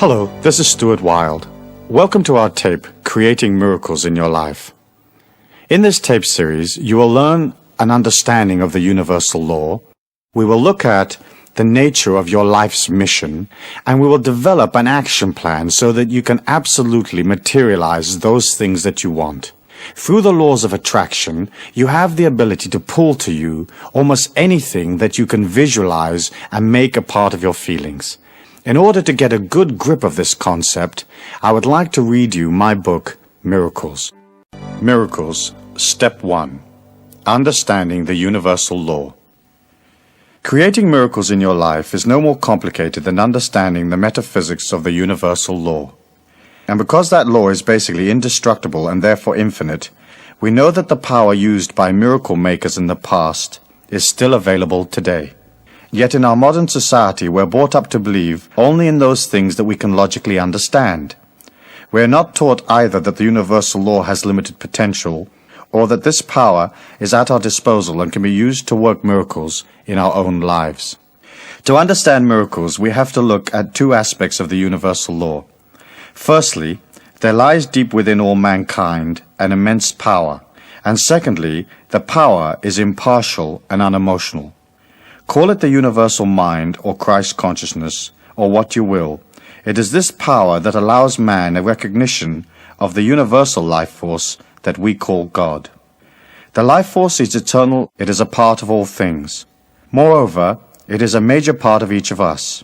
Hello, this is Stuart Wilde. Welcome to our tape, Creating Miracles in Your Life. In this tape series, you will learn an understanding of the universal law. We will look at the nature of your life's mission, and we will develop an action plan so that you can absolutely materialize those things that you want. Through the laws of attraction, you have the ability to pull to you almost anything that you can visualize and make a part of your feelings. In order to get a good grip of this concept, I would like to read you my book, Miracles. Miracles, Step 1. Understanding the Universal Law. Creating miracles in your life is no more complicated than understanding the metaphysics of the universal law. And because that law is basically indestructible and therefore infinite, we know that the power used by miracle makers in the past is still available today. Yet in our modern society, we're brought up to believe only in those things that we can logically understand. We're not taught either that the universal law has limited potential, or that this power is at our disposal and can be used to work miracles in our own lives. To understand miracles, we have to look at two aspects of the universal law. Firstly, there lies deep within all mankind an immense power, and secondly, the power is impartial and unemotional. Call it the universal mind or Christ consciousness, or what you will. It is this power that allows man a recognition of the universal life force that we call God. The life force is eternal, it is a part of all things. Moreover, it is a major part of each of us.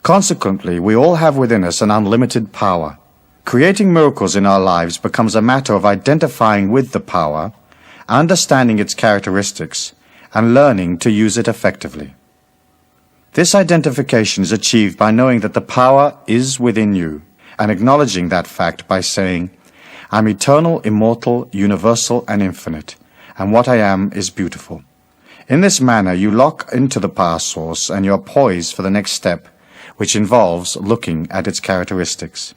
Consequently, we all have within us an unlimited power. Creating miracles in our lives becomes a matter of identifying with the power, understanding its characteristics, and learning to use it effectively. This identification is achieved by knowing that the power is within you, and acknowledging that fact by saying, I'm eternal, immortal, universal, and infinite, and what I am is beautiful. In this manner, you lock into the power source, and you are poised for the next step, which involves looking at its characteristics.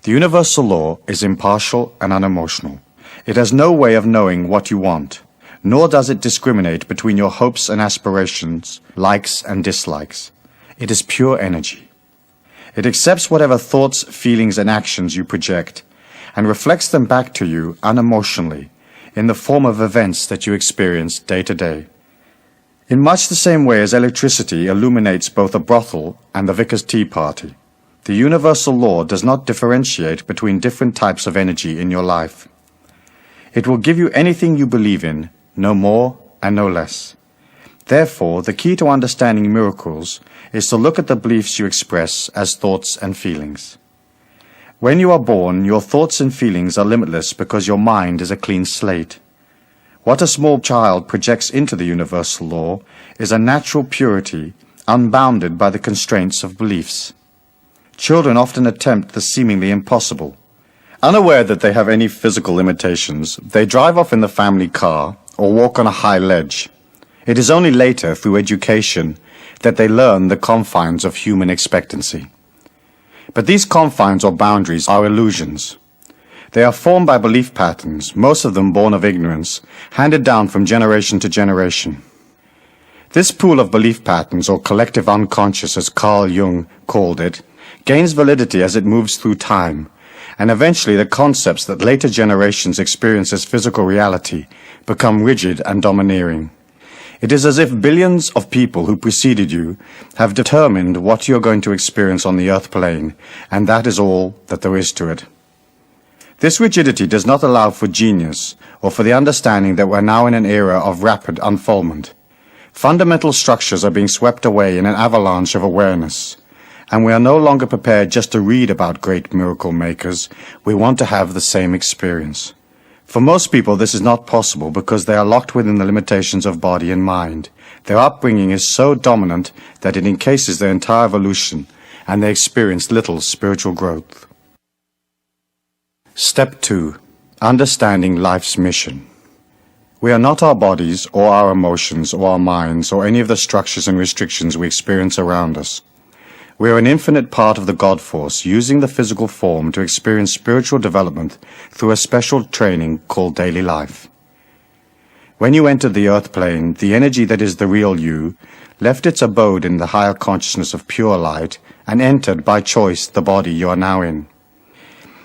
The universal law is impartial and unemotional. It has no way of knowing what you want, nor does it discriminate between your hopes and aspirations, likes and dislikes. It is pure energy. It accepts whatever thoughts, feelings, and actions you project, and reflects them back to you unemotionally, in the form of events that you experience day to day. In much the same way as electricity illuminates both a brothel and the vicar's tea party, the universal law does not differentiate between different types of energy in your life. It will give you anything you believe in, no more and no less. Therefore, the key to understanding miracles is to look at the beliefs you express as thoughts and feelings. When you are born, your thoughts and feelings are limitless because your mind is a clean slate. What a small child projects into the universal law is a natural purity, unbounded by the constraints of beliefs. Children often attempt the seemingly impossible. Unaware that they have any physical limitations, they drive off in the family car or walk on a high ledge. It is only later, through education, that they learn the confines of human expectancy. But these confines or boundaries are illusions. They are formed by belief patterns, most of them born of ignorance, handed down from generation to generation. This pool of belief patterns, or collective unconscious as Carl Jung called it, gains validity as it moves through time, and eventually the concepts that later generations experience as physical reality become rigid and domineering. It is as if billions of people who preceded you have determined what you're going to experience on the earth plane, and that is all that there is to it. This rigidity does not allow for genius or for the understanding that we're now in an era of rapid unfoldment. Fundamental structures are being swept away in an avalanche of awareness, and we are no longer prepared just to read about great miracle makers. We want to have the same experience. For most people, this is not possible because they are locked within the limitations of body and mind. Their upbringing is so dominant that it encases their entire evolution, and they experience little spiritual growth. Step 2. Understanding life's mission. We are not our bodies, or our emotions, or our minds, or any of the structures and restrictions we experience around us. We are an infinite part of the God force, using the physical form to experience spiritual development through a special training called daily life. When you entered the earth plane, the energy that is the real you left its abode in the higher consciousness of pure light and entered by choice the body you are now in.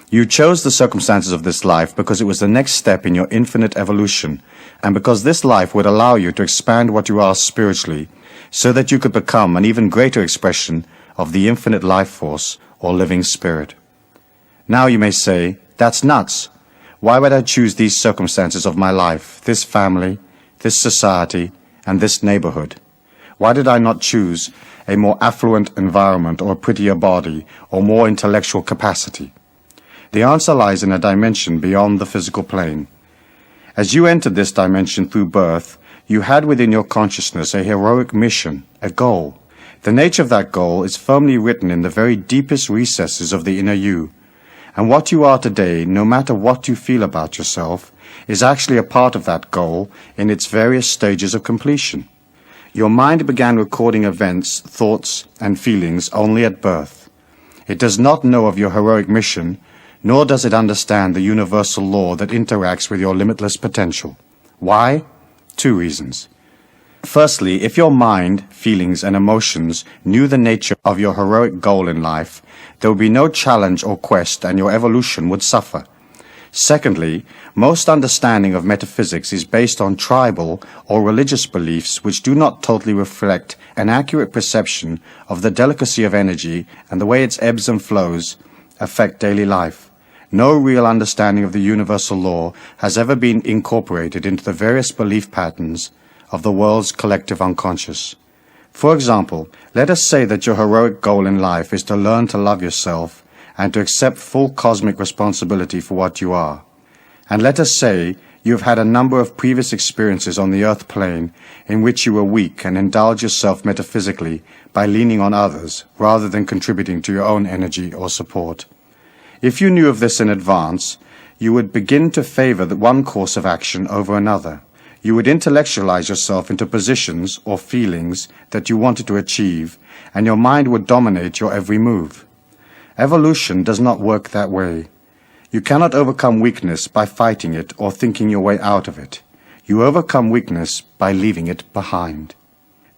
You chose the circumstances of this life because it was the next step in your infinite evolution, and because this life would allow you to expand what you are spiritually, so that you could become an even greater expression of the infinite life force or living spirit. Now you may say, that's nuts. Why would I choose these circumstances of my life, this family, this society, and this neighborhood? Why did I not choose a more affluent environment or a prettier body or more intellectual capacity? The answer lies in a dimension beyond the physical plane. As you entered this dimension through birth, you had within your consciousness a heroic mission, a goal. The nature of that goal is firmly written in the very deepest recesses of the inner you. And what you are today, no matter what you feel about yourself, is actually a part of that goal in its various stages of completion. Your mind began recording events, thoughts, and feelings only at birth. It does not know of your heroic mission, nor does it understand the universal law that interacts with your limitless potential. Why? 2 reasons. Firstly, if your mind, feelings, and emotions knew the nature of your heroic goal in life, there would be no challenge or quest, and your evolution would suffer. Secondly, most understanding of metaphysics is based on tribal or religious beliefs which do not totally reflect an accurate perception of the delicacy of energy and the way its ebbs and flows affect daily life. No real understanding of the universal law has ever been incorporated into the various belief patterns of the world's collective unconscious. For example, let us say that your heroic goal in life is to learn to love yourself and to accept full cosmic responsibility for what you are. And let us say you have had a number of previous experiences on the earth plane in which you were weak and indulged yourself metaphysically by leaning on others rather than contributing to your own energy or support. If you knew of this in advance, you would begin to favor the one course of action over another. You would intellectualize yourself into positions or feelings that you wanted to achieve, and your mind would dominate your every move. Evolution does not work that way. You cannot overcome weakness by fighting it or thinking your way out of it. You overcome weakness by leaving it behind.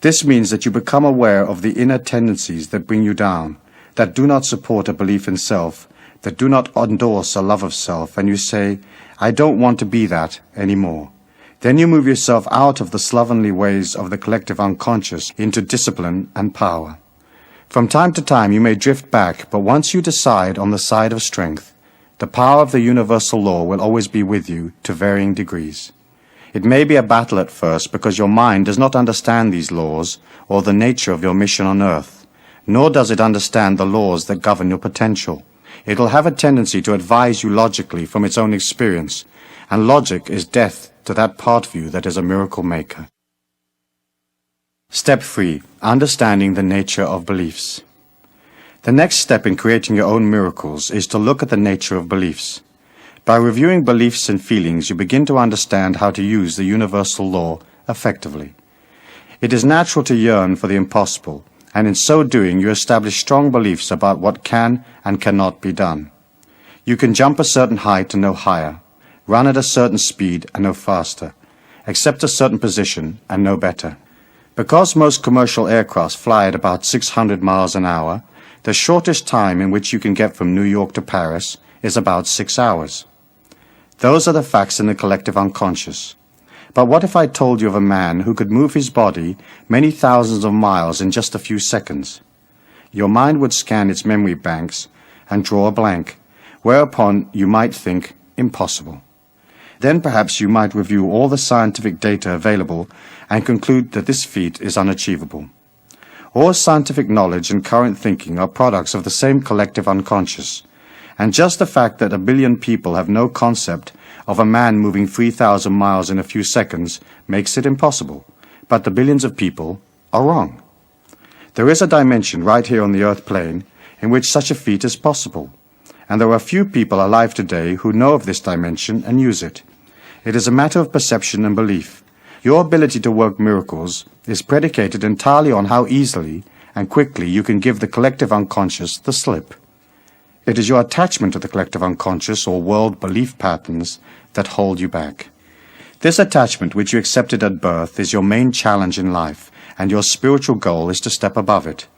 This means that you become aware of the inner tendencies that bring you down, that do not support a belief in self, that do not endorse a love of self, and you say, I don't want to be that anymore. Then you move yourself out of the slovenly ways of the collective unconscious into discipline and power. From time to time you may drift back, but once you decide on the side of strength, the power of the universal law will always be with you to varying degrees. It may be a battle at first because your mind does not understand these laws or the nature of your mission on earth, nor does it understand the laws that govern your potential. It will have a tendency to advise you logically from its own experience, and logic is death to that part of you that is a miracle maker. Step 3. Understanding the nature of beliefs. The next step in creating your own miracles is to look at the nature of beliefs. By reviewing beliefs and feelings, you begin to understand how to use the universal law effectively. It is natural to yearn for the impossible, and in so doing you establish strong beliefs about what can and cannot be done. You can jump a certain height and no higher, run at a certain speed and no faster, accept a certain position and no better. Because most commercial aircraft fly at about 600 miles an hour, the shortest time in which you can get from New York to Paris is about 6 hours. Those are the facts in the collective unconscious. But what if I told you of a man who could move his body many thousands of miles in just a few seconds? Your mind would scan its memory banks and draw a blank, whereupon you might think, impossible. Then perhaps you might review all the scientific data available and conclude that this feat is unachievable. All scientific knowledge and current thinking are products of the same collective unconscious, and just the fact that 1 billion people have no concept of a man moving 3,000 miles in a few seconds makes it impossible, but the billions of people are wrong. There is a dimension right here on the earth plane in which such a feat is possible, and there are few people alive today who know of this dimension and use it. It is a matter of perception and belief. Your ability to work miracles is predicated entirely on how easily and quickly you can give the collective unconscious the slip. It is your attachment to the collective unconscious or world belief patterns that hold you back. This attachment, which you accepted at birth, is your main challenge in life, and your spiritual goal is to step above it.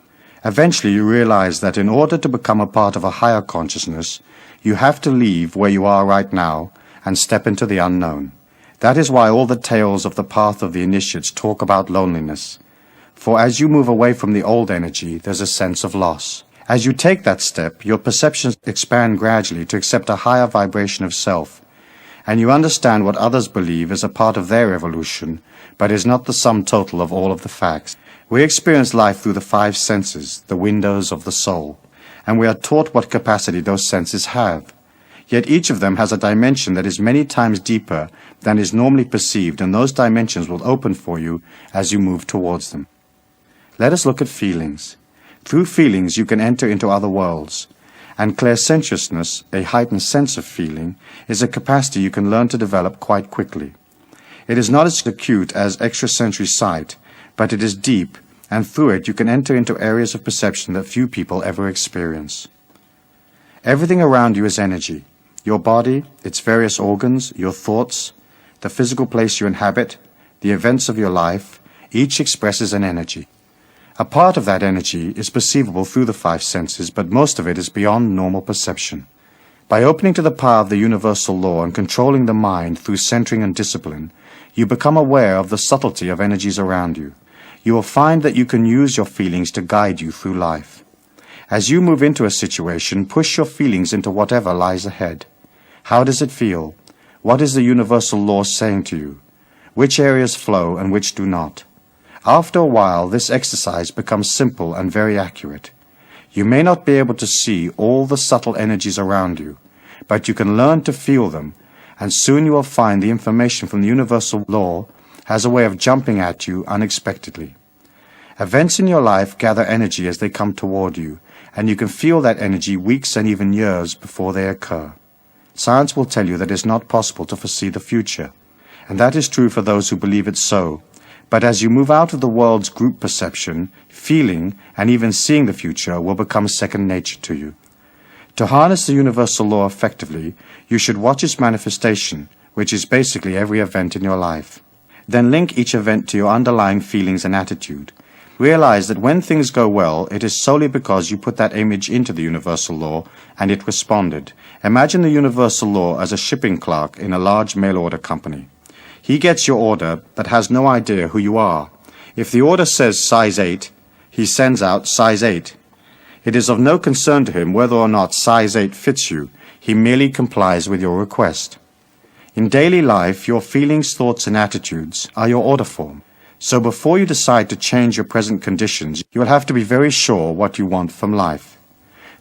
Eventually you realize that in order to become a part of a higher consciousness, you have to leave where you are right now and step into the unknown. That is why all the tales of the path of the initiates talk about loneliness. For as you move away from the old energy, there's a sense of loss. As you take that step, your perceptions expand gradually to accept a higher vibration of self, and you understand what others believe is a part of their evolution, but is not the sum total of all of the facts. We experience life through the five senses, the windows of the soul, and we are taught what capacity those senses have. Yet each of them has a dimension that is many times deeper than is normally perceived, and those dimensions will open for you as you move towards them. Let us look at feelings. Through feelings you can enter into other worlds, and clairsentiousness, a heightened sense of feeling, is a capacity you can learn to develop quite quickly. It is not as acute as extrasensory sight, but it is deep, and through it you can enter into areas of perception that few people ever experience. Everything around you is energy. Your body, its various organs, your thoughts, the physical place you inhabit, the events of your life, each expresses an energy. A part of that energy is perceivable through the five senses, but most of it is beyond normal perception. By opening to the power of the universal law and controlling the mind through centering and discipline, you become aware of the subtlety of energies around you. You will find that you can use your feelings to guide you through life. As you move into a situation, push your feelings into whatever lies ahead. How does it feel? What is the universal law saying to you? Which areas flow and which do not? After a while, this exercise becomes simple and very accurate. You may not be able to see all the subtle energies around you, but you can learn to feel them, and soon you will find the information from the universal law has a way of jumping at you unexpectedly. Events in your life gather energy as they come toward you, and you can feel that energy weeks and even years before they occur. Science will tell you that it is not possible to foresee the future, and that is true for those who believe it so. But as you move out of the world's group perception, feeling and even seeing the future will become second nature to you. To harness the universal law effectively, you should watch its manifestation, which is basically every event in your life. Then link each event to your underlying feelings and attitude. Realize that when things go well, it is solely because you put that image into the universal law and it responded. Imagine the universal law as a shipping clerk in a large mail order company. He gets your order but has no idea who you are. If the order says size 8, he sends out size 8. It is of no concern to him whether or not size 8 fits you. He merely complies with your request. In daily life, your feelings, thoughts, and attitudes are your order form. So before you decide to change your present conditions, you will have to be very sure what you want from life.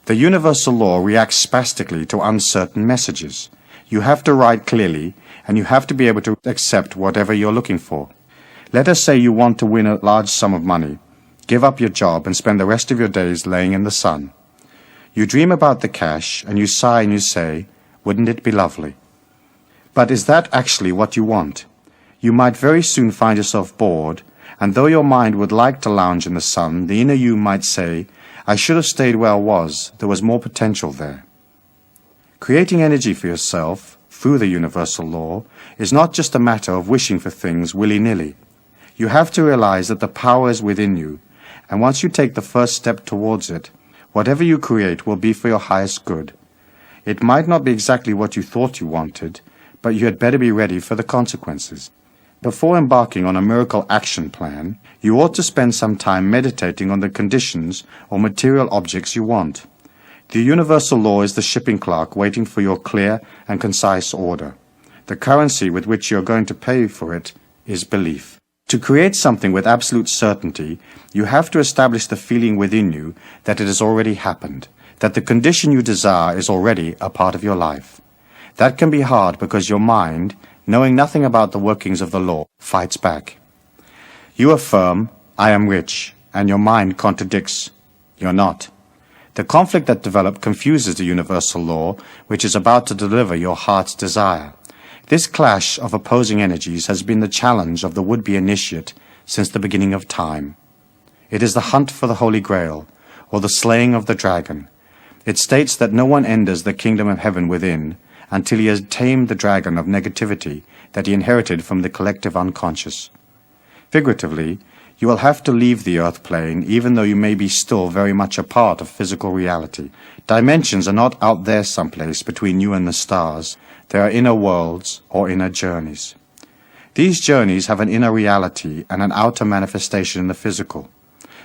The universal law reacts spastically to uncertain messages. You have to write clearly, and you have to be able to accept whatever you're looking for. Let us say you want to win a large sum of money. Give up your job and spend the rest of your days laying in the sun. You dream about the cash, and you sigh and you say, "Wouldn't it be lovely?" But is that actually what you want? You might very soon find yourself bored, and though your mind would like to lounge in the sun, the inner you might say, "I should have stayed where I was. There was more potential there." Creating energy for yourself, through the universal law, is not just a matter of wishing for things willy-nilly. You have to realize that the power is within you, and once you take the first step towards it, whatever you create will be for your highest good. It might not be exactly what you thought you wanted, but you had better be ready for the consequences. Before embarking on a miracle action plan, you ought to spend some time meditating on the conditions or material objects you want. The universal law is the shipping clerk waiting for your clear and concise order. The currency with which you are going to pay for it is belief. To create something with absolute certainty, you have to establish the feeling within you that it has already happened, that the condition you desire is already a part of your life. That can be hard because your mind, knowing nothing about the workings of the law, fights back. You affirm, "I am rich," and your mind contradicts, "You're not." The conflict that develops confuses the universal law, which is about to deliver your heart's desire. This clash of opposing energies has been the challenge of the would-be initiate since the beginning of time. It is the hunt for the Holy Grail, or the slaying of the dragon. It states that no one enters the kingdom of heaven within until he has tamed the dragon of negativity that he inherited from the collective unconscious. Figuratively, You will have to leave the earth plane, even though you may be still very much a part of physical reality. Dimensions are not out there someplace between you and the stars. They are inner worlds or inner journeys. These journeys have an inner reality and an outer manifestation in the physical.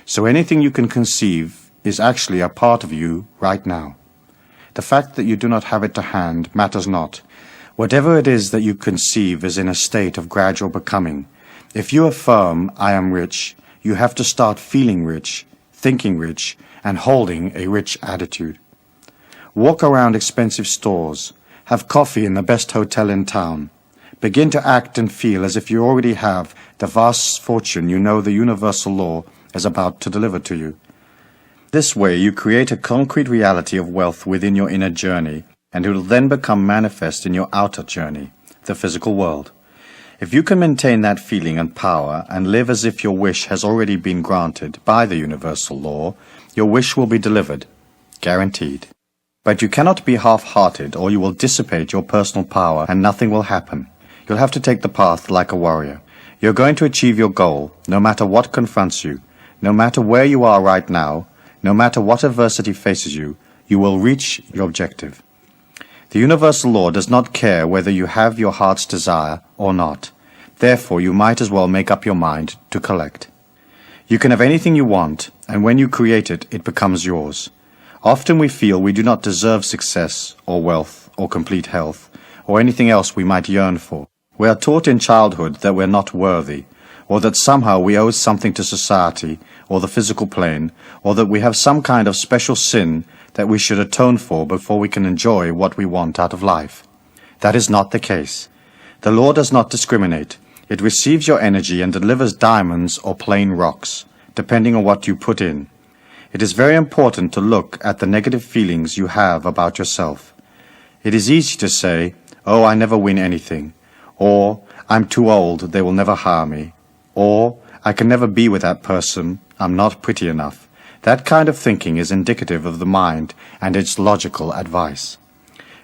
So anything you can conceive is actually a part of you right now. The fact that you do not have it to hand matters not. Whatever it is that you conceive is in a state of gradual becoming. If you affirm, I am rich, you have to start feeling rich, thinking rich, and holding a rich attitude. Walk around expensive stores. Have coffee in the best hotel in town. Begin to act and feel as if you already have the vast fortune you know the universal law is about to deliver to you. This way you create a concrete reality of wealth within your inner journey, and it will then become manifest in your outer journey, the physical world. If you can maintain that feeling and power and live as if your wish has already been granted by the universal law, your wish will be delivered, guaranteed. But you cannot be half-hearted, or you will dissipate your personal power and nothing will happen. You'll have to take the path like a warrior. You're going to achieve your goal, no matter what confronts you, no matter where you are right now, no matter what adversity faces you, you will reach your objective. The universal law does not care whether you have your heart's desire or not. Therefore, you might as well make up your mind to collect. You can have anything you want, and when you create it, it becomes yours. Often we feel we do not deserve success, or wealth, or complete health, or anything else we might yearn for. We are taught in childhood that we're not worthy, or that somehow we owe something to society, or the physical plane, or that we have some kind of special sin that we should atone for before we can enjoy what we want out of life. That is not the case. The law does not discriminate. It receives your energy and delivers diamonds or plain rocks, depending on what you put in. It is very important to look at the negative feelings you have about yourself. It is easy to say, "Oh, I never win anything," or "I'm too old, they will never hire me," or "I can never be with that person, I'm not pretty enough." That kind of thinking is indicative of the mind and its logical advice.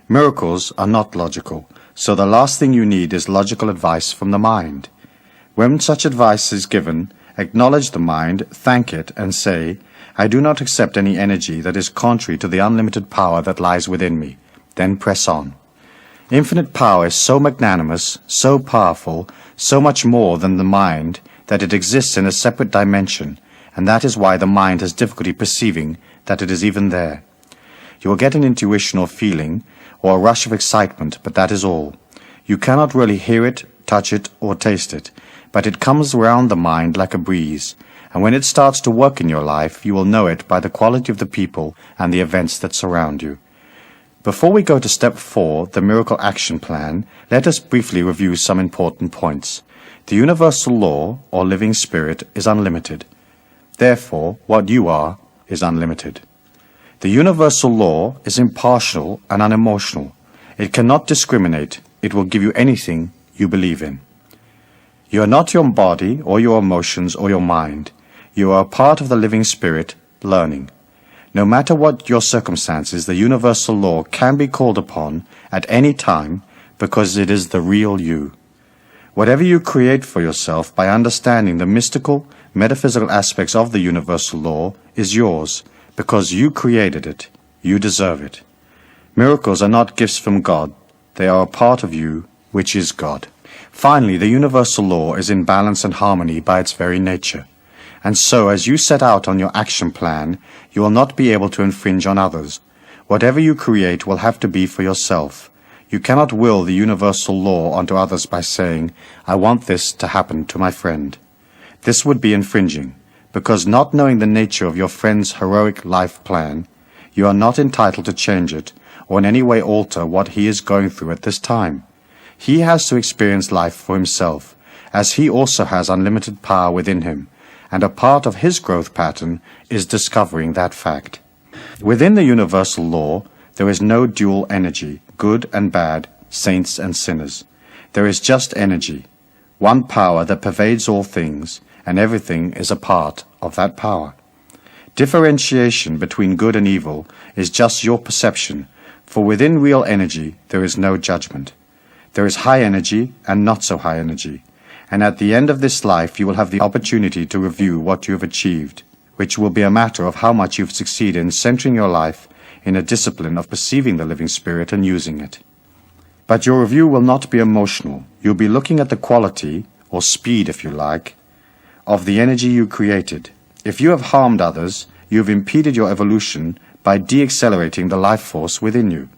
Miracles are not logical, so the last thing you need is logical advice from the mind. When such advice is given, acknowledge the mind, thank it, and say, "I do not accept any energy that is contrary to the unlimited power that lies within me." Then press on. Infinite power is so magnanimous, so powerful, so much more than the mind, that it exists in a separate dimension, and that is why the mind has difficulty perceiving that it is even there. You will get an intuition or feeling, or a rush of excitement, but that is all. You cannot really hear it, touch it, or taste it, but it comes round the mind like a breeze, and when it starts to work in your life, you will know it by the quality of the people and the events that surround you. Before we go to step 4, the Miracle Action Plan, let us briefly review some important points. The universal law, or living spirit, is unlimited. Therefore, what you are is unlimited. The universal law is impartial and unemotional. It cannot discriminate. It will give you anything you believe in. You are not your body or your emotions or your mind. You are a part of the living spirit, learning. No matter what your circumstances, the universal law can be called upon at any time because it is the real you. Whatever you create for yourself by understanding the mystical, metaphysical aspects of the universal law is yours because you created it. You deserve it. Miracles are not gifts from God. They are a part of you, which is God. Finally, the universal law is in balance and harmony by its very nature. And so, as you set out on your action plan, you will not be able to infringe on others. Whatever you create will have to be for yourself. You cannot will the universal law onto others by saying, "I want this to happen to my friend." This would be infringing, because not knowing the nature of your friend's heroic life plan, you are not entitled to change it or in any way alter what he is going through at this time. He has to experience life for himself, as he also has unlimited power within him, and a part of his growth pattern is discovering that fact. Within the universal law, there is no dual energy, good and bad, saints and sinners. There is just energy, one power that pervades all things, and everything is a part of that power. Differentiation between good and evil is just your perception, for within real energy there is no judgment. There is high energy and not so high energy, and at the end of this life you will have the opportunity to review what you have achieved, which will be a matter of how much you've succeeded in centering your life in a discipline of perceiving the living spirit and using it. But your review will not be emotional. You'll be looking at the quality, or speed if you like, of the energy you created. If you have harmed others, you have impeded your evolution by de-accelerating the life force within you.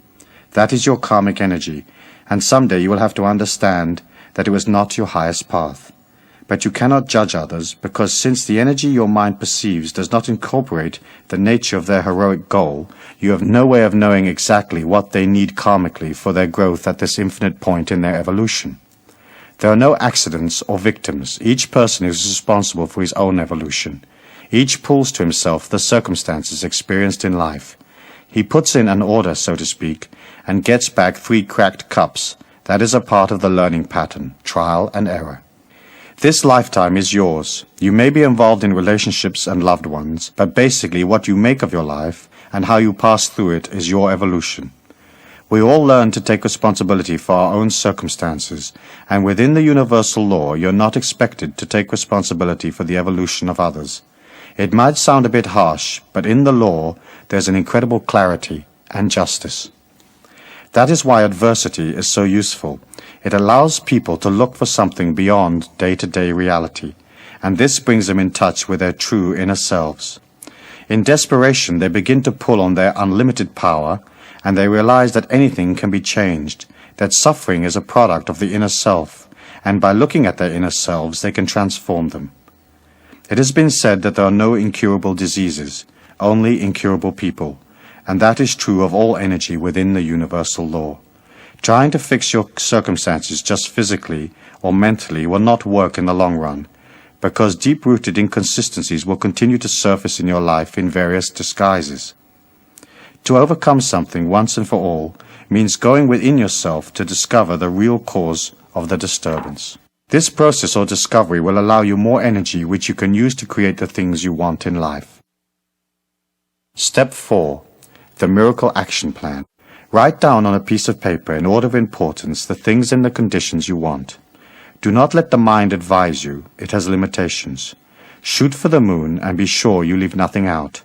That is your karmic energy, and someday you will have to understand that it was not your highest path. But you cannot judge others, because since the energy your mind perceives does not incorporate the nature of their heroic goal, you have no way of knowing exactly what they need karmically for their growth at this infinite point in their evolution. There are no accidents or victims. Each person is responsible for his own evolution. Each pulls to himself the circumstances experienced in life. He puts in an order, so to speak, and gets back 3 cracked cups. That is a part of the learning pattern, trial and error. This lifetime is yours. You may be involved in relationships and loved ones, but basically what you make of your life and how you pass through it is your evolution. We all learn to take responsibility for our own circumstances, and within the universal law you're not expected to take responsibility for the evolution of others. It might sound a bit harsh, but in the law there's an incredible clarity and justice. That is why adversity is so useful. It allows people to look for something beyond day-to-day reality, and this brings them in touch with their true inner selves. In desperation, they begin to pull on their unlimited power, and they realize that anything can be changed, that suffering is a product of the inner self, and by looking at their inner selves, they can transform them. It has been said that there are no incurable diseases, only incurable people, and that is true of all energy within the universal law. Trying to fix your circumstances just physically or mentally will not work in the long run, because deep-rooted inconsistencies will continue to surface in your life in various disguises. To overcome something once and for all means going within yourself to discover the real cause of the disturbance. This process or discovery will allow you more energy which you can use to create the things you want in life. Step 4. The Miracle Action Plan. Write down on a piece of paper in order of importance the things and the conditions you want. Do not let the mind advise you. It has limitations. Shoot for the moon and be sure you leave nothing out.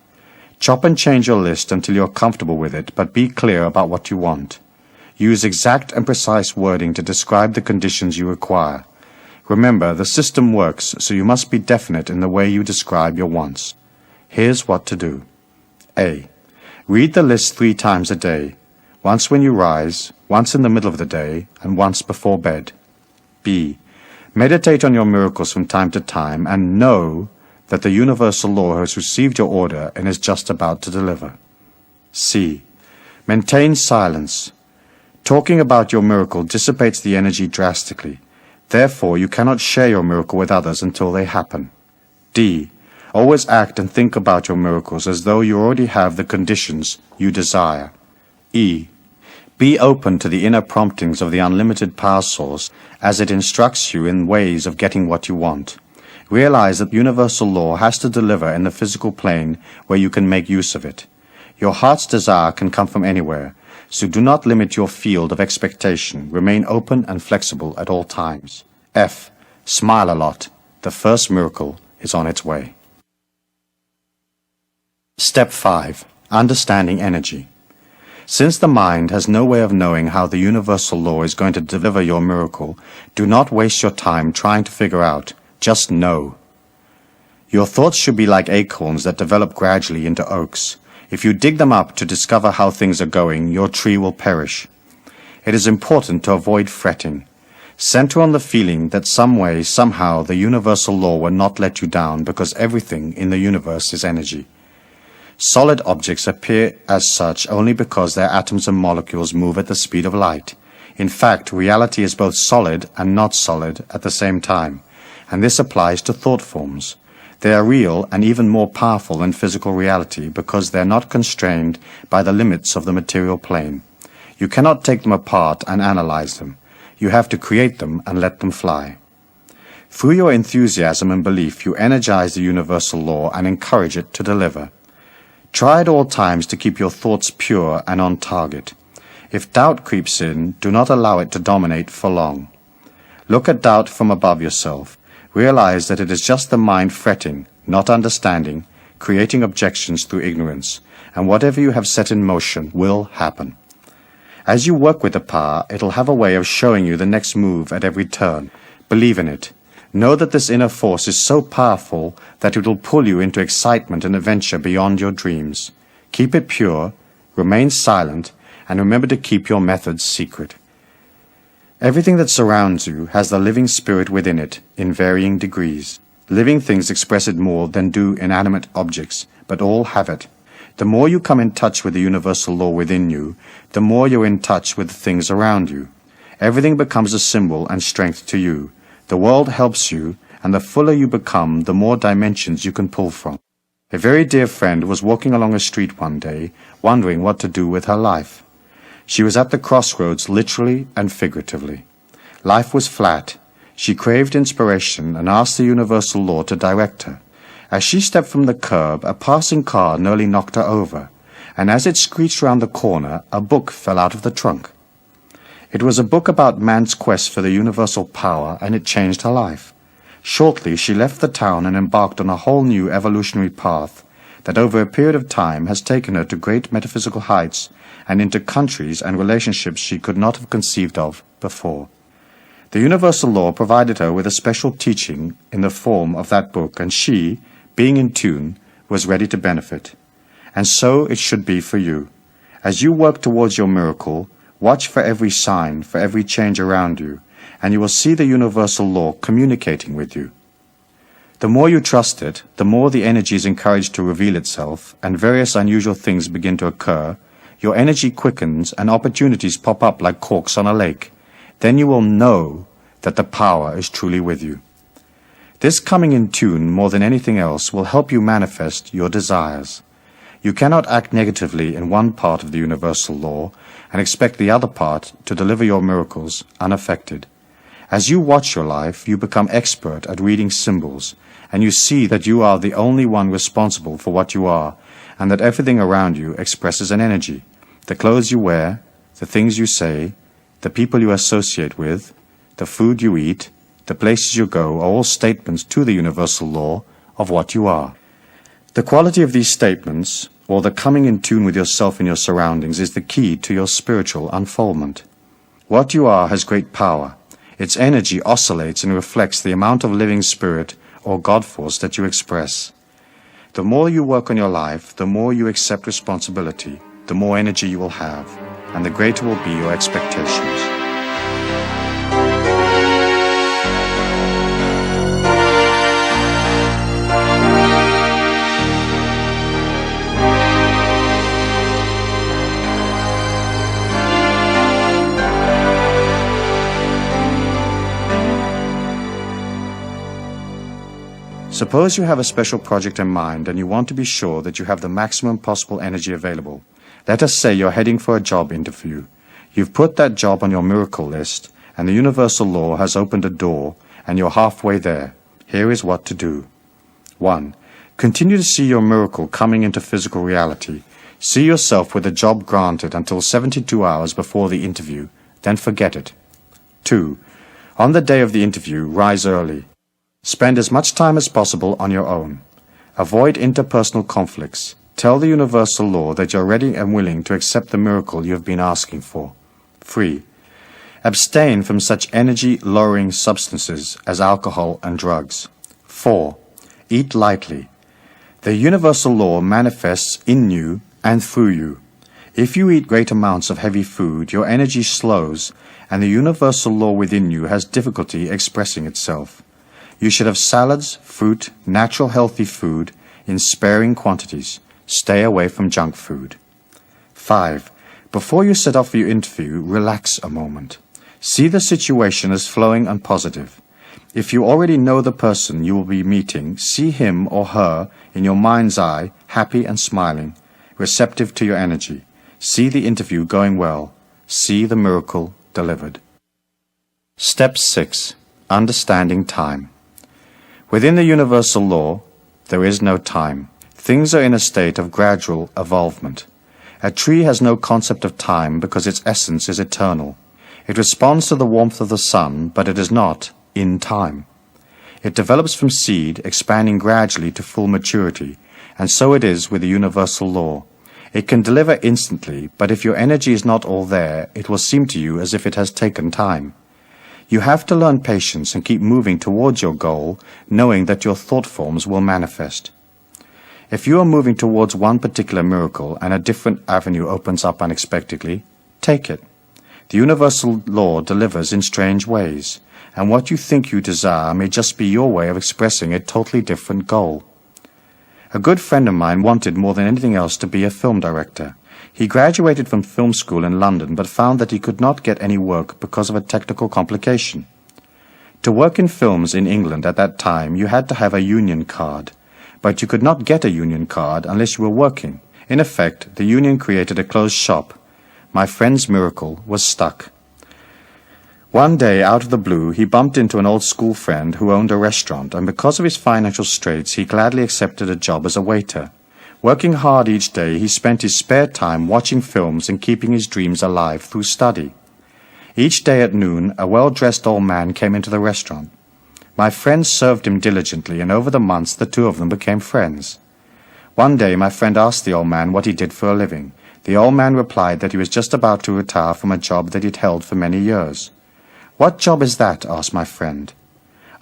Chop and change your list until you're comfortable with it, but be clear about what you want. Use exact and precise wording to describe the conditions you require. Remember, the system works, so you must be definite in the way you describe your wants. Here's what to do. A. Read the list 3 times a day. Once when you rise, once in the middle of the day, and once before bed. B. Meditate on your miracles from time to time and know that the universal law has received your order and is just about to deliver. C. Maintain silence. Talking about your miracle dissipates the energy drastically. Therefore, you cannot share your miracle with others until they happen. D. Always act and think about your miracles as though you already have the conditions you desire. E. Be open to the inner promptings of the unlimited power source as it instructs you in ways of getting what you want. Realize that universal law has to deliver in the physical plane where you can make use of it. Your heart's desire can come from anywhere, so do not limit your field of expectation. Remain open and flexible at all times. F. Smile a lot. The first miracle is on its way. Step 5. Understanding energy. Since the mind has no way of knowing how the universal law is going to deliver your miracle, do not waste your time trying to figure out. Just know. Your thoughts should be like acorns that develop gradually into oaks. If you dig them up to discover how things are going, your tree will perish. It is important to avoid fretting. Center on the feeling that some way, somehow, the universal law will not let you down because everything in the universe is energy. Solid objects appear as such only because their atoms and molecules move at the speed of light. In fact, reality is both solid and not solid at the same time, and this applies to thought forms. They are real and even more powerful than physical reality because they are not constrained by the limits of the material plane. You cannot take them apart and analyze them. You have to create them and let them fly. Through your enthusiasm and belief, you energize the universal law and encourage it to deliver. Try at all times to keep your thoughts pure and on target. If doubt creeps in, do not allow it to dominate for long. Look at doubt from above yourself. Realize that it is just the mind fretting, not understanding, creating objections through ignorance, and whatever you have set in motion will happen. As you work with the power, it'll have a way of showing you the next move at every turn. Believe in it. Know that this inner force is so powerful that it will pull you into excitement and adventure beyond your dreams. Keep it pure, remain silent, and remember to keep your methods secret. Everything that surrounds you has the living spirit within it in varying degrees. Living things express it more than do inanimate objects, but all have it. The more you come in touch with the universal law within you, the more you're in touch with the things around you. Everything becomes a symbol and strength to you. The world helps you, and the fuller you become, the more dimensions you can pull from. A very dear friend was walking along a street one day, wondering what to do with her life. She was at the crossroads literally and figuratively. Life was flat. She craved inspiration and asked the universal law to direct her. As she stepped from the curb, a passing car nearly knocked her over, and as it screeched round the corner, a book fell out of the trunk. It was a book about man's quest for the universal power, and it changed her life. Shortly, she left the town and embarked on a whole new evolutionary path that over a period of time has taken her to great metaphysical heights and into countries and relationships she could not have conceived of before. The universal law provided her with a special teaching in the form of that book, and she, being in tune, was ready to benefit. And so it should be for you. As you work towards your miracle, watch for every sign, for every change around you, and you will see the universal law communicating with you. The more you trust it, the more the energy is encouraged to reveal itself, and various unusual things begin to occur. Your energy quickens, and opportunities pop up like corks on a lake. Then you will know that the power is truly with you. This coming in tune, more than anything else, will help you manifest your desires. You cannot act negatively in one part of the universal law and expect the other part to deliver your miracles unaffected. As you watch your life, you become expert at reading symbols, and you see that you are the only one responsible for what you are, and that everything around you expresses an energy. The clothes you wear, the things you say, the people you associate with, the food you eat, the places you go are all statements to the universal law of what you are. The quality of these statements, or the coming in tune with yourself and your surroundings, is the key to your spiritual unfoldment. What you are has great power. Its energy oscillates and reflects the amount of living spirit or God force that you express. The more you work on your life, the more you accept responsibility, the more energy you will have, and the greater will be your expectations. Suppose you have a special project in mind and you want to be sure that you have the maximum possible energy available. Let us say you're heading for a job interview. You've put that job on your miracle list, and the universal law has opened a door, and you're halfway there. Here is what to do. 1. Continue to see your miracle coming into physical reality. See yourself with the job granted until 72 hours before the interview, then forget it. 2. On the day of the interview, rise early. Spend as much time as possible on your own. Avoid interpersonal conflicts. Tell the universal law that you're ready and willing to accept the miracle you have been asking for. 3. Abstain from such energy-lowering substances as alcohol and drugs. 4. Eat lightly. The universal law manifests in you and through you. If you eat great amounts of heavy food, your energy slows, and the universal law within you has difficulty expressing itself. You should have salads, fruit, natural healthy food in sparing quantities. Stay away from junk food. 5. Before you set off for your interview, relax a moment. See the situation as flowing and positive. If you already know the person you will be meeting, see him or her in your mind's eye, happy and smiling, receptive to your energy. See the interview going well. See the miracle delivered. Step 6. Understanding time. Within the universal law, there is no time. Things are in a state of gradual evolvement. A tree has no concept of time because its essence is eternal. It responds to the warmth of the sun, but it is not in time. It develops from seed, expanding gradually to full maturity, and so it is with the universal law. It can deliver instantly, but if your energy is not all there, it will seem to you as if it has taken time. You have to learn patience and keep moving towards your goal, knowing that your thought forms will manifest. If you are moving towards one particular miracle and a different avenue opens up unexpectedly, take it. The universal law delivers in strange ways, and what you think you desire may just be your way of expressing a totally different goal. A good friend of mine wanted more than anything else to be a film director. He graduated from film school in London but found that he could not get any work because of a technical complication. To work in films in England at that time, you had to have a union card, but you could not get a union card unless you were working. In effect, the union created a closed shop. My friend's miracle was stuck. One day, out of the blue, he bumped into an old school friend who owned a restaurant, and because of his financial straits, he gladly accepted a job as a waiter. Working hard each day, he spent his spare time watching films and keeping his dreams alive through study. Each day at noon, a well-dressed old man came into the restaurant. My friend served him diligently, and over the months the two of them became friends. One day my friend asked the old man what he did for a living. The old man replied that he was just about to retire from a job that he'd held for many years. "What job is that?" asked my friend.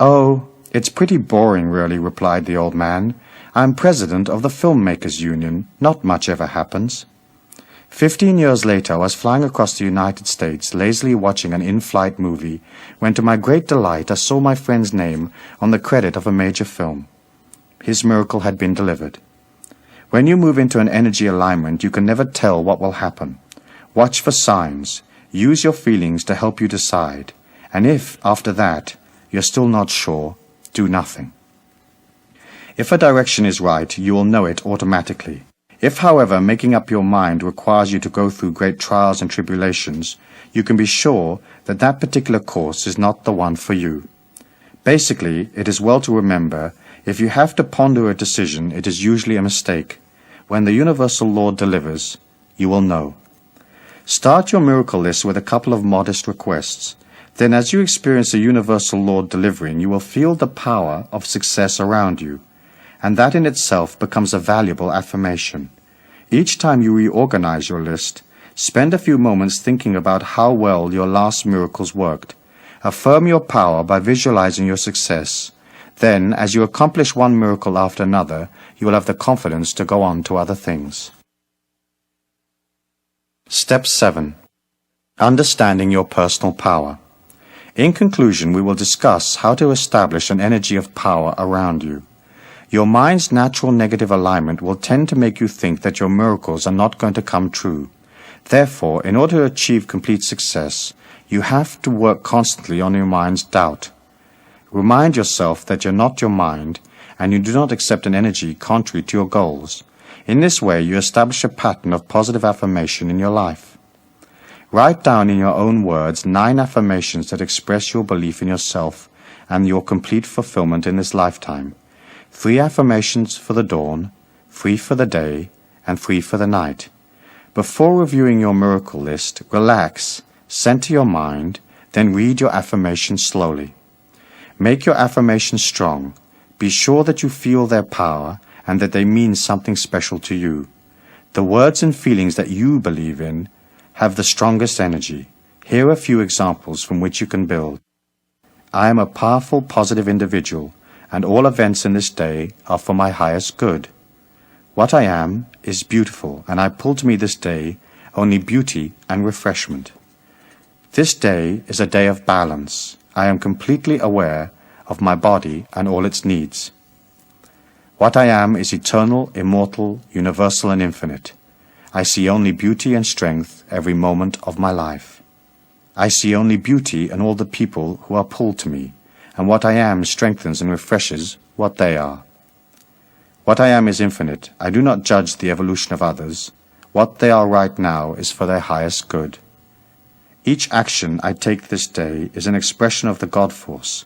"Oh, it's pretty boring, really," replied the old man. "I'm president of the Filmmakers Union. Not much ever happens." 15 years later, I was flying across the United States, lazily watching an in-flight movie, when to my great delight I saw my friend's name on the credit of a major film. His miracle had been delivered. When you move into an energy alignment, you can never tell what will happen. Watch for signs. Use your feelings to help you decide. And if, after that, you're still not sure, do nothing. If a direction is right, you will know it automatically. If, however, making up your mind requires you to go through great trials and tribulations, you can be sure that that particular course is not the one for you. Basically, it is well to remember, if you have to ponder a decision, it is usually a mistake. When the universal law delivers, you will know. Start your miracle list with a couple of modest requests. Then as you experience the universal law delivering, you will feel the power of success around you, and that in itself becomes a valuable affirmation. Each time you reorganize your list, spend a few moments thinking about how well your last miracles worked. Affirm your power by visualizing your success. Then, as you accomplish one miracle after another, you will have the confidence to go on to other things. Step 7. Understanding your personal power. In conclusion, we will discuss how to establish an energy of power around you. Your mind's natural negative alignment will tend to make you think that your miracles are not going to come true. Therefore, in order to achieve complete success, you have to work constantly on your mind's doubt. Remind yourself that you're not your mind, and you do not accept an energy contrary to your goals. In this way, you establish a pattern of positive affirmation in your life. Write down in your own words 9 affirmations that express your belief in yourself and your complete fulfillment in this lifetime. 3 affirmations for the dawn, 3 for the day, and 3 for the night. Before reviewing your miracle list, relax, center your mind, then read your affirmations slowly. Make your affirmations strong. Be sure that you feel their power and that they mean something special to you. The words and feelings that you believe in have the strongest energy. Here are a few examples from which you can build. I am a powerful, positive individual, and all events in this day are for my highest good. What I am is beautiful, and I pull to me this day only beauty and refreshment. This day is a day of balance. I am completely aware of my body and all its needs. What I am is eternal, immortal, universal, and infinite. I see only beauty and strength every moment of my life. I see only beauty in all the people who are pulled to me, and what I am strengthens and refreshes what they are. What I am is infinite. I do not judge the evolution of others. What they are right now is for their highest good. Each action I take this day is an expression of the God force.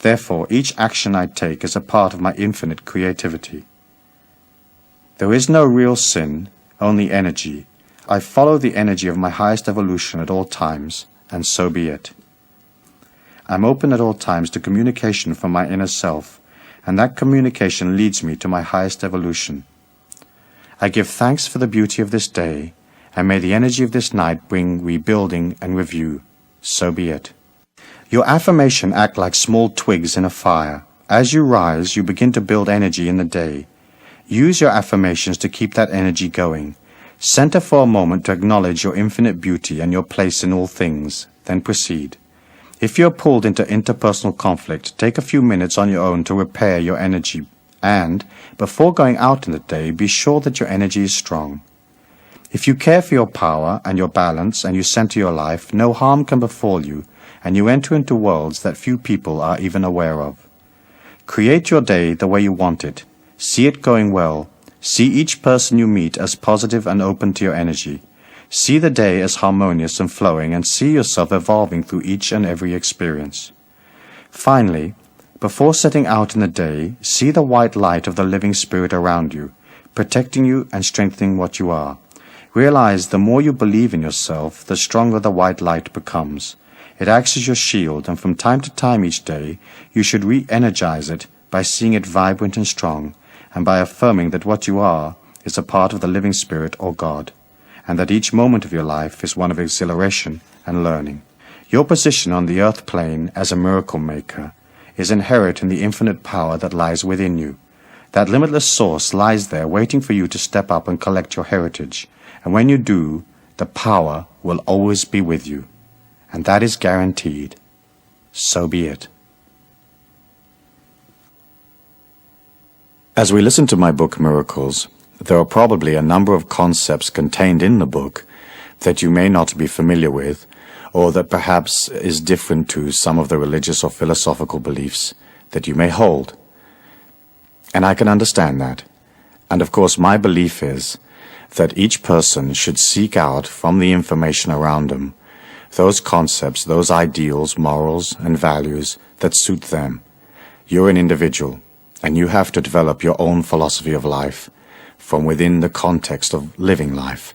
Therefore, each action I take is a part of my infinite creativity. There is no real sin, only energy. I follow the energy of my highest evolution at all times, and so be it. I'm open at all times to communication from my inner self, and that communication leads me to my highest evolution. I give thanks for the beauty of this day, and may the energy of this night bring rebuilding and review. So be it. Your affirmation act like small twigs in a fire. As you rise, you begin to build energy in the day. Use your affirmations to keep that energy going. Center for a moment to acknowledge your infinite beauty and your place in all things, then proceed. If you're pulled into interpersonal conflict, take a few minutes on your own to repair your energy, and, before going out in the day, be sure that your energy is strong. If you care for your power and your balance and you center your life, no harm can befall you, and you enter into worlds that few people are even aware of. Create your day the way you want it. See it going well. See each person you meet as positive and open to your energy. See the day as harmonious and flowing, and see yourself evolving through each and every experience. Finally, before setting out in the day, see the white light of the living spirit around you, protecting you and strengthening what you are. Realize the more you believe in yourself, the stronger the white light becomes. It acts as your shield, and from time to time each day, you should re-energize it by seeing it vibrant and strong, and by affirming that what you are is a part of the living spirit or God, and that each moment of your life is one of exhilaration and learning. Your position on the earth plane as a miracle maker is inherent in the infinite power that lies within you. That limitless source lies there waiting for you to step up and collect your heritage, and when you do, the power will always be with you, and that is guaranteed. So be it. As we listen to my book Miracles, there are probably a number of concepts contained in the book that you may not be familiar with, or that perhaps is different to some of the religious or philosophical beliefs that you may hold. And I can understand that. And of course my belief is that each person should seek out from the information around them those concepts, those ideals, morals, and values that suit them. You're an individual, and you have to develop your own philosophy of life from within the context of living life.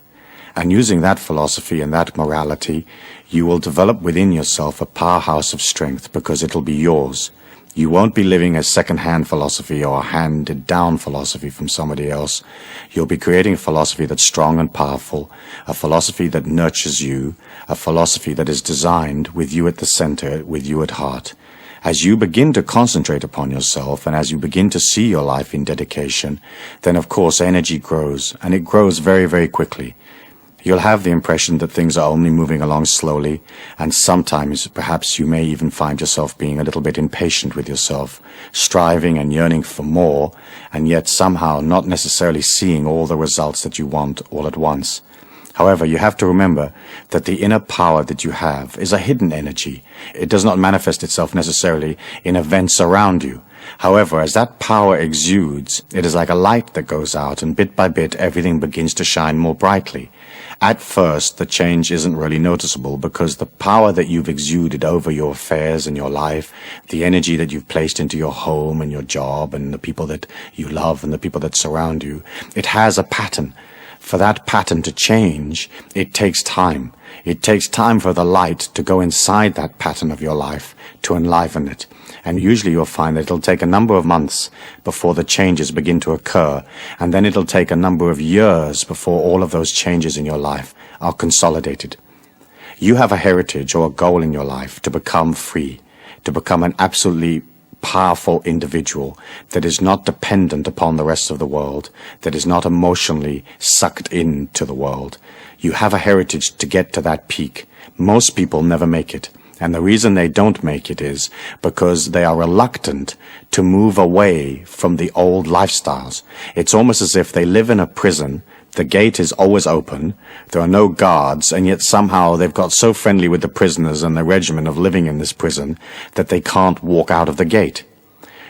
And using that philosophy and that morality, you will develop within yourself a powerhouse of strength, because it'll be yours. You won't be living a second-hand philosophy or a handed-down philosophy from somebody else. You'll be creating a philosophy that's strong and powerful, a philosophy that nurtures you, a philosophy that is designed with you at the center, with you at heart. As you begin to concentrate upon yourself, and as you begin to see your life in dedication, then of course energy grows, and it grows very, very quickly. You'll have the impression that things are only moving along slowly, and sometimes perhaps you may even find yourself being a little bit impatient with yourself, striving and yearning for more, and yet somehow not necessarily seeing all the results that you want all at once. However, you have to remember that the inner power that you have is a hidden energy. It does not manifest itself necessarily in events around you. However, as that power exudes, it is like a light that goes out, and bit by bit everything begins to shine more brightly. At first, the change isn't really noticeable, because the power that you've exuded over your affairs and your life, the energy that you've placed into your home and your job and the people that you love and the people that surround you, it has a pattern. For that pattern to change, it takes time. It takes time for the light to go inside that pattern of your life, to enliven it. And usually you'll find that it'll take a number of months before the changes begin to occur, and then it'll take a number of years before all of those changes in your life are consolidated. You have a heritage or a goal in your life to become free, to become an absolutely powerful individual that is not dependent upon the rest of the world, that is not emotionally sucked into the world. You have a heritage to get to that peak. Most people never make it. And the reason they don't make it is because they are reluctant to move away from the old lifestyles. It's almost as if they live in a prison. The gate is always open. There are no guards, and yet somehow they've got so friendly with the prisoners and the regimen of living in this prison that they can't walk out of the gate.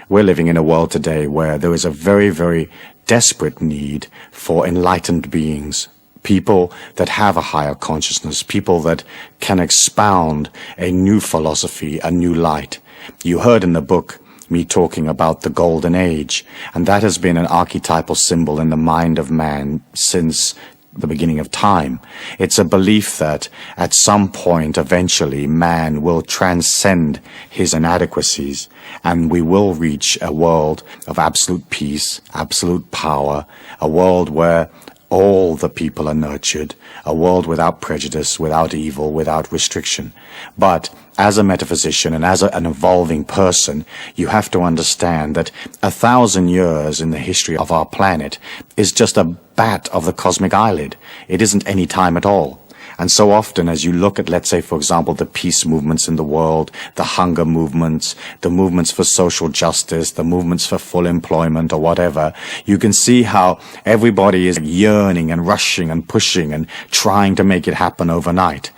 We're living in a world today where there is a very, very desperate need for enlightened beings. People that have a higher consciousness, people that can expound a new philosophy, a new light. You heard in the book me talking about the Golden Age, and that has been an archetypal symbol in the mind of man since the beginning of time. It's a belief that at some point, eventually, man will transcend his inadequacies and we will reach a world of absolute peace, absolute power, a world where all the people are nurtured, a world without prejudice, without evil, without restriction. But as a metaphysician and as an evolving person, you have to understand that 1,000 years in the history of our planet is just a bat of the cosmic eyelid. It isn't any time at all. And so often as you look at, let's say, for example, the peace movements in the world, the hunger movements, the movements for social justice, the movements for full employment or whatever, you can see how everybody is yearning and rushing and pushing and trying to make it happen overnight.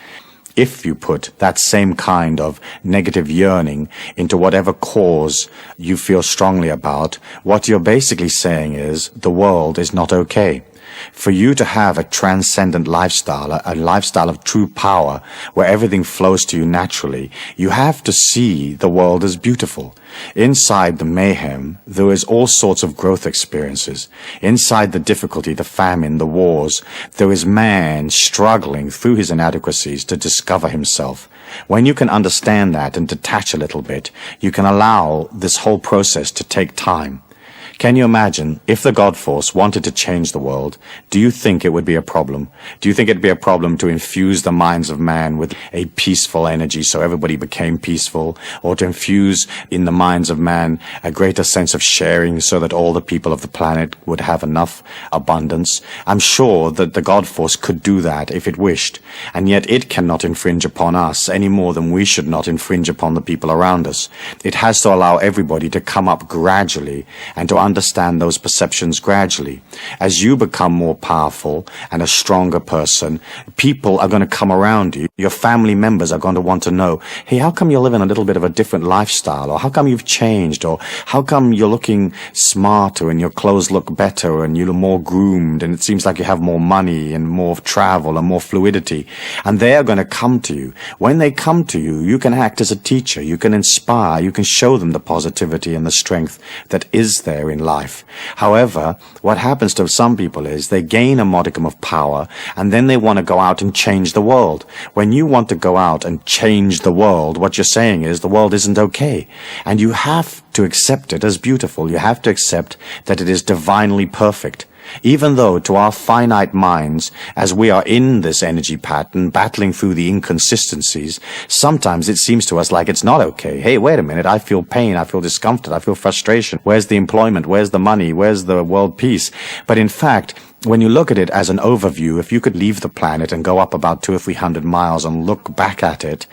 If you put that same kind of negative yearning into whatever cause you feel strongly about, what you're basically saying is the world is not okay. For you to have a transcendent lifestyle, a lifestyle of true power, where everything flows to you naturally, you have to see the world as beautiful. Inside the mayhem, there is all sorts of growth experiences. Inside the difficulty, the famine, the wars, there is man struggling through his inadequacies to discover himself. When you can understand that and detach a little bit, you can allow this whole process to take time. Can you imagine if the God Force wanted to change the world? Do you think it would be a problem? Do you think it'd be a problem to infuse the minds of man with a peaceful energy so everybody became peaceful? Or to infuse in the minds of man a greater sense of sharing so that all the people of the planet would have enough abundance? I'm sure that the God Force could do that if it wished. And yet it cannot infringe upon us any more than we should not infringe upon the people around us. It has to allow everybody to come up gradually and to understand those perceptions gradually. As you become more powerful and a stronger person, people are going to come around you. Your family members are going to want to know, hey, how come you're living a little bit of a different lifestyle? Or how come you've changed? Or how come you're looking smarter and your clothes look better and you're more groomed and it seems like you have more money and more travel and more fluidity? And they are going to come to you. When they come to you, you can act as a teacher. You can inspire. You can show them the positivity and the strength that is there in life. However, what happens to some people is they gain a modicum of power and then they want to go out and change the world. When you want to go out and change the world, what you're saying is the world isn't okay. And you have to accept it as beautiful. You have to accept that it is divinely perfect. Even though to our finite minds, as we are in this energy pattern, battling through the inconsistencies, sometimes it seems to us like it's not okay. Hey, wait a minute, I feel pain, I feel discomfort, I feel frustration. Where's the employment? Where's the money? Where's the world peace? But in fact, when you look at it as an overview, if you could leave the planet and go up about 200 or 300 miles and look back at it,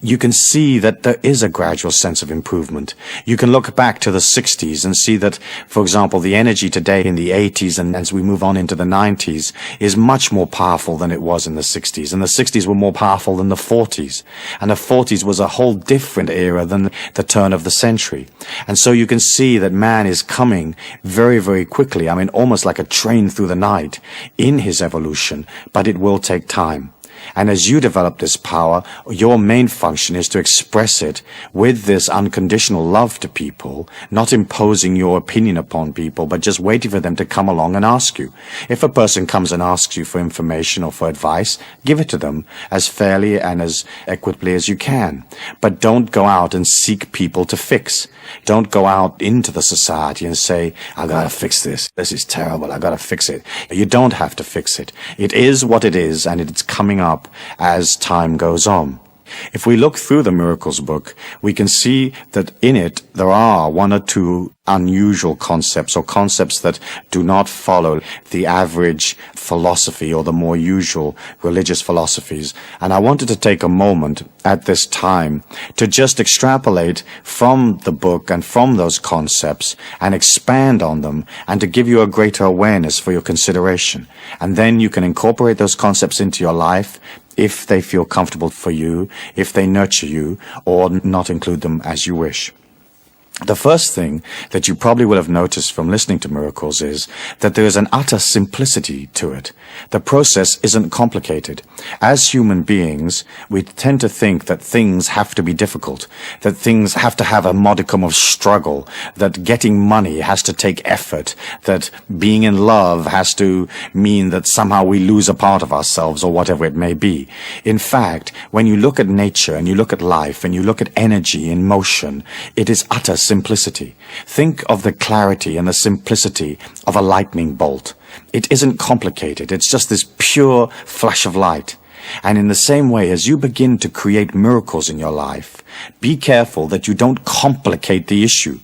you can see that there is a gradual sense of improvement. You can look back to the 60s and see that, for example, the energy today in the 80s and as we move on into the 90s is much more powerful than it was in the 60s. And the 60s were more powerful than the 40s. And the 40s was a whole different era than the turn of the century. And so you can see that man is coming very, very quickly. I mean, almost like a train through the night in his evolution, but it will take time. And as you develop this power, your main function is to express it with this unconditional love to people, not imposing your opinion upon people, but just waiting for them to come along and ask you. If a person comes and asks you for information or for advice, give it to them as fairly and as equitably as you can. But don't go out and seek people to fix. Don't go out into the society and say, I gotta fix this. This is terrible. I gotta fix it. You don't have to fix it. It is what it is, and it's coming up as time goes on. If we look through the Miracles book, we can see that in it there are one or two unusual concepts or concepts that do not follow the average philosophy or the more usual religious philosophies. And I wanted to take a moment at this time to just extrapolate from the book and from those concepts and expand on them and to give you a greater awareness for your consideration. And then you can incorporate those concepts into your life if they feel comfortable for you, if they nurture you, or not include them as you wish. The first thing that you probably will have noticed from listening to miracles is that there is an utter simplicity to it. The process isn't complicated. As human beings, we tend to think that things have to be difficult, that things have to have a modicum of struggle, that getting money has to take effort, that being in love has to mean that somehow we lose a part of ourselves or whatever it may be. In fact, when you look at nature and you look at life and you look at energy in motion, it is utter simplicity. Think of the clarity and the simplicity of a lightning bolt. It isn't complicated. It's just this pure flash of light. And in the same way, as you begin to create miracles in your life, be careful that you don't complicate the issue.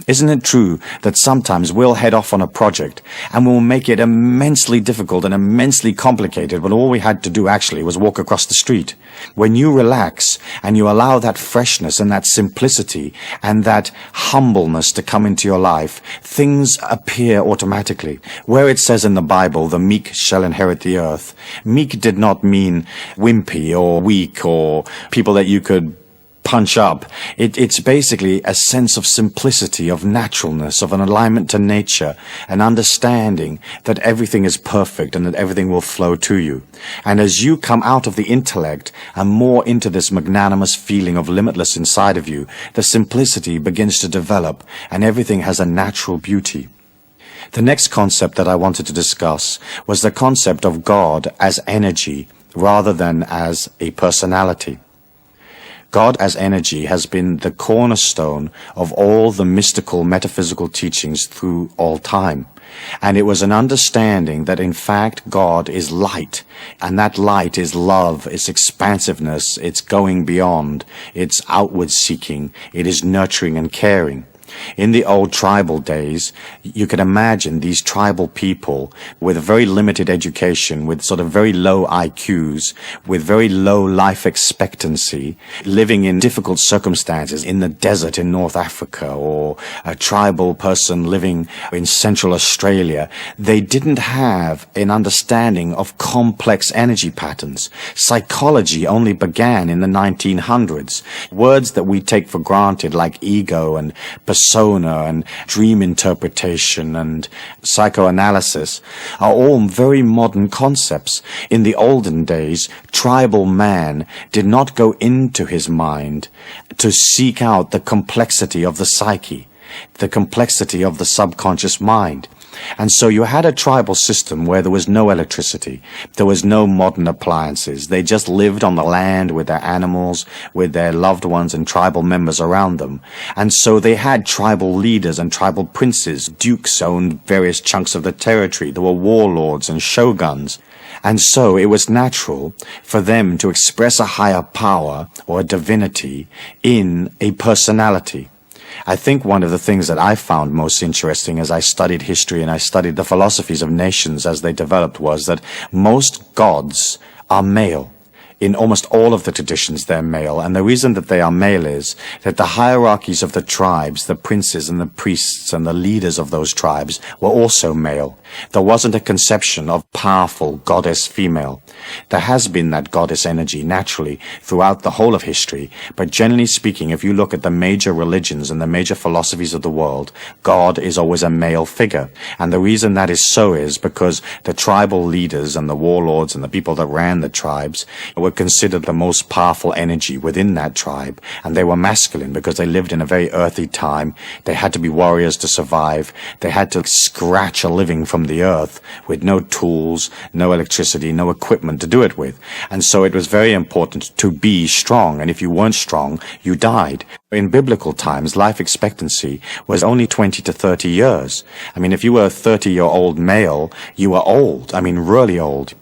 Isn't it true that sometimes we'll head off on a project and we'll make it immensely difficult and immensely complicated when all we had to do actually was walk across the street? When you relax and you allow that freshness and that simplicity and that humbleness to come into your life, things appear automatically. Where it says in the Bible, the meek shall inherit the earth, meek did not mean wimpy or weak or people that you could punch up. It's basically a sense of simplicity, of naturalness, of an alignment to nature, an understanding that everything is perfect and that everything will flow to you. And as you come out of the intellect and more into this magnanimous feeling of limitless inside of you, the simplicity begins to develop and everything has a natural beauty. The next concept that I wanted to discuss was the concept of God as energy rather than as a personality. God as energy has been the cornerstone of all the mystical, metaphysical teachings through all time. And it was an understanding that in fact God is light, and that light is love, it's expansiveness, it's going beyond, it's outward seeking, it is nurturing and caring. In the old tribal days, you can imagine these tribal people with a very limited education, with sort of very low IQs, with very low life expectancy, living in difficult circumstances in the desert in North Africa, or a tribal person living in Central Australia. They didn't have an understanding of complex energy patterns. Psychology only began in the 1900s. Words that we take for granted like ego and persona and dream interpretation and psychoanalysis are all very modern concepts. In the olden days, tribal man did not go into his mind to seek out the complexity of the psyche, the complexity of the subconscious mind. And so you had a tribal system where there was no electricity, there was no modern appliances. They just lived on the land with their animals, with their loved ones and tribal members around them. And so they had tribal leaders and tribal princes. Dukes owned various chunks of the territory. There were warlords and shoguns. And so it was natural for them to express a higher power or a divinity in a personality. I think one of the things that I found most interesting as I studied history and I studied the philosophies of nations as they developed was that most gods are male. In almost all of the traditions, they're male. And the reason that they are male is that the hierarchies of the tribes, the princes and the priests and the leaders of those tribes were also male. There wasn't a conception of powerful goddess female. There has been that goddess energy naturally throughout the whole of history. But generally speaking, if you look at the major religions and the major philosophies of the world, God is always a male figure. And the reason that is so is because the tribal leaders and the warlords and the people that ran the tribes were considered the most powerful energy within that tribe, and they were masculine because they lived in a very earthy time. They had to be warriors to survive. They had to scratch a living from the earth with no tools, no electricity, no equipment to do it with. And so it was very important to be strong, and if you weren't strong, you died. In biblical times, life expectancy was only 20 to 30 years. I mean, if you were a 30-year-old male, you were old. I mean, really old.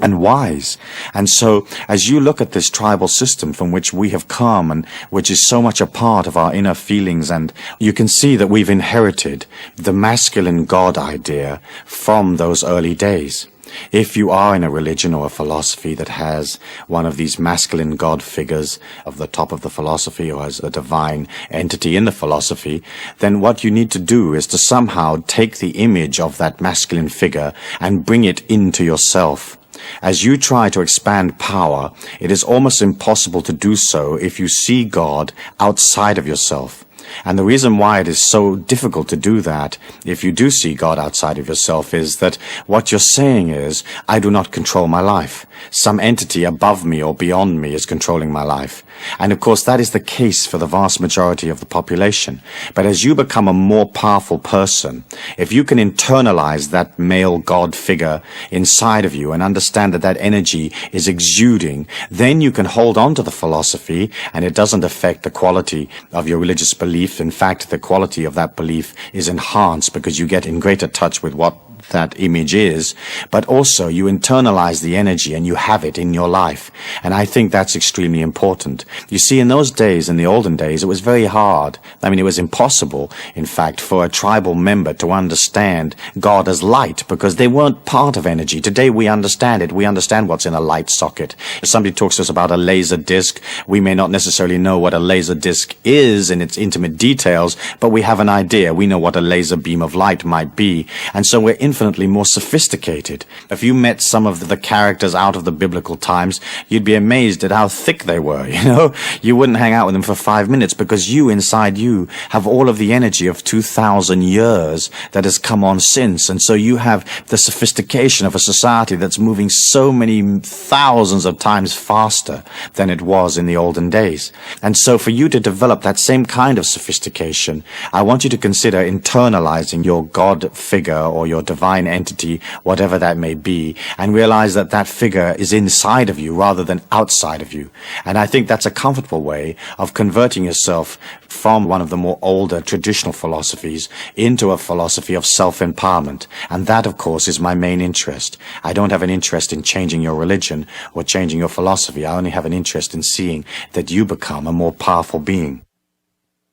And wise. And so, as you look at this tribal system from which we have come and which is so much a part of our inner feelings, and you can see that we've inherited the masculine God idea from those early days. If you are in a religion or a philosophy that has one of these masculine God figures of the top of the philosophy or as a divine entity in the philosophy, then what you need to do is to somehow take the image of that masculine figure and bring it into yourself. As you try to expand power, it is almost impossible to do so if you see God outside of yourself. And the reason why it is so difficult to do that, if you do see God outside of yourself, is that what you're saying is, I do not control my life. Some entity above me or beyond me is controlling my life. And of course, that is the case for the vast majority of the population. But as you become a more powerful person, if you can internalize that male God figure inside of you and understand that that energy is exuding, then you can hold on to the philosophy, and it doesn't affect the quality of your religious belief. In fact, the quality of that belief is enhanced because you get in greater touch with what that image is, but also you internalize the energy and you have it in your life. And I think that's extremely important. You see, in those days, in the olden days, it was very hard. I mean, it was impossible, in fact, for a tribal member to understand God as light because they weren't part of energy. Today we understand it. We understand what's in a light socket. If somebody talks to us about a laser disc, we may not necessarily know what a laser disc is in its intimate details, but we have an idea. We know what a laser beam of light might be. And so we're infinitely more sophisticated. If you met some of the characters out of the biblical times, you'd be amazed at how thick they were, you know? You wouldn't hang out with them for 5 minutes because you, inside you, have all of the energy of 2,000 years that has come on since. And so you have the sophistication of a society that's moving so many thousands of times faster than it was in the olden days. And so for you to develop that same kind of sophistication, I want you to consider internalizing your God figure or your divine entity, whatever that may be, and realize that that figure is inside of you rather than outside of you. And I think that's a comfortable way of converting yourself from one of the more older traditional philosophies into a philosophy of self-empowerment. And that, of course, is my main interest. I don't have an interest in changing your religion or changing your philosophy. I only have an interest in seeing that you become a more powerful being.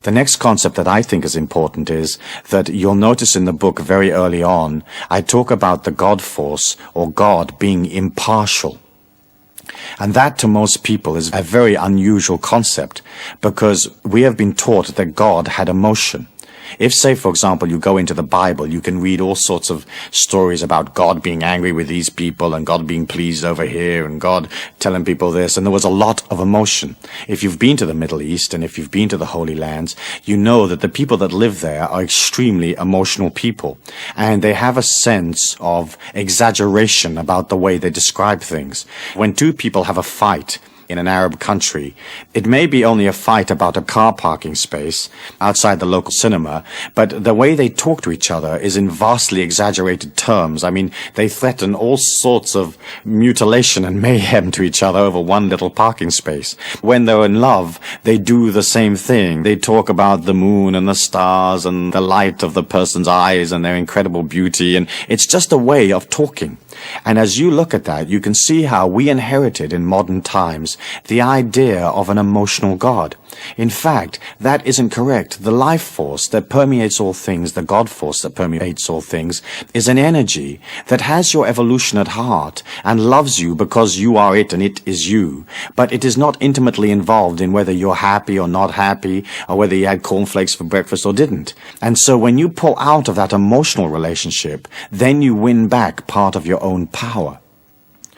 The next concept that I think is important is that you'll notice in the book very early on, I talk about the God force or God being impartial. And that to most people is a very unusual concept because we have been taught that God had emotion. If, say, for example, you go into the Bible, you can read all sorts of stories about God being angry with these people and God being pleased over here and God telling people this, and there was a lot of emotion. If you've been to the Middle East and if you've been to the Holy Lands, you know that the people that live there are extremely emotional people, and they have a sense of exaggeration about the way they describe things. When two people have a fight in an Arab country, it may be only a fight about a car parking space outside the local cinema, but the way they talk to each other is in vastly exaggerated terms. I mean, they threaten all sorts of mutilation and mayhem to each other over one little parking space. When they're in love, they do the same thing. They talk about the moon and the stars and the light of the person's eyes and their incredible beauty, and it's just a way of talking. And as you look at that, you can see how we inherited in modern times the idea of an emotional God. In fact, that isn't correct. The life force that permeates all things, the God force that permeates all things, is an energy that has your evolution at heart and loves you because you are it and it is you. But it is not intimately involved in whether you're happy or not happy, or whether you had cornflakes for breakfast or didn't. And so when you pull out of that emotional relationship, then you win back part of your own power.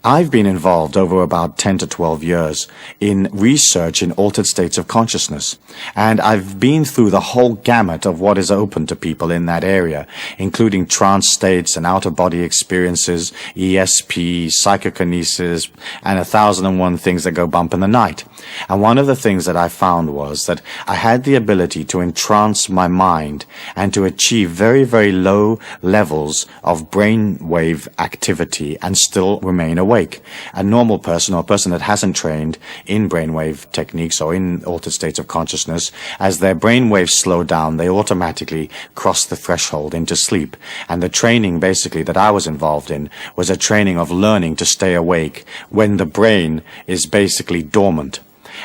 I've been involved over about 10 to 12 years in research in altered states of consciousness, and I've been through the whole gamut of what is open to people in that area, including trance states and out-of-body experiences, ESP, psychokinesis, and 1,001 things that go bump in the night. And one of the things that I found was that I had the ability to entrance my mind and to achieve very, very low levels of brainwave activity and still remain awake. A normal person, or a person that hasn't trained in brainwave techniques or in altered states of consciousness, as their brainwaves slow down, they automatically cross the threshold into sleep. And the training basically that I was involved in was a training of learning to stay awake when the brain is basically dormant.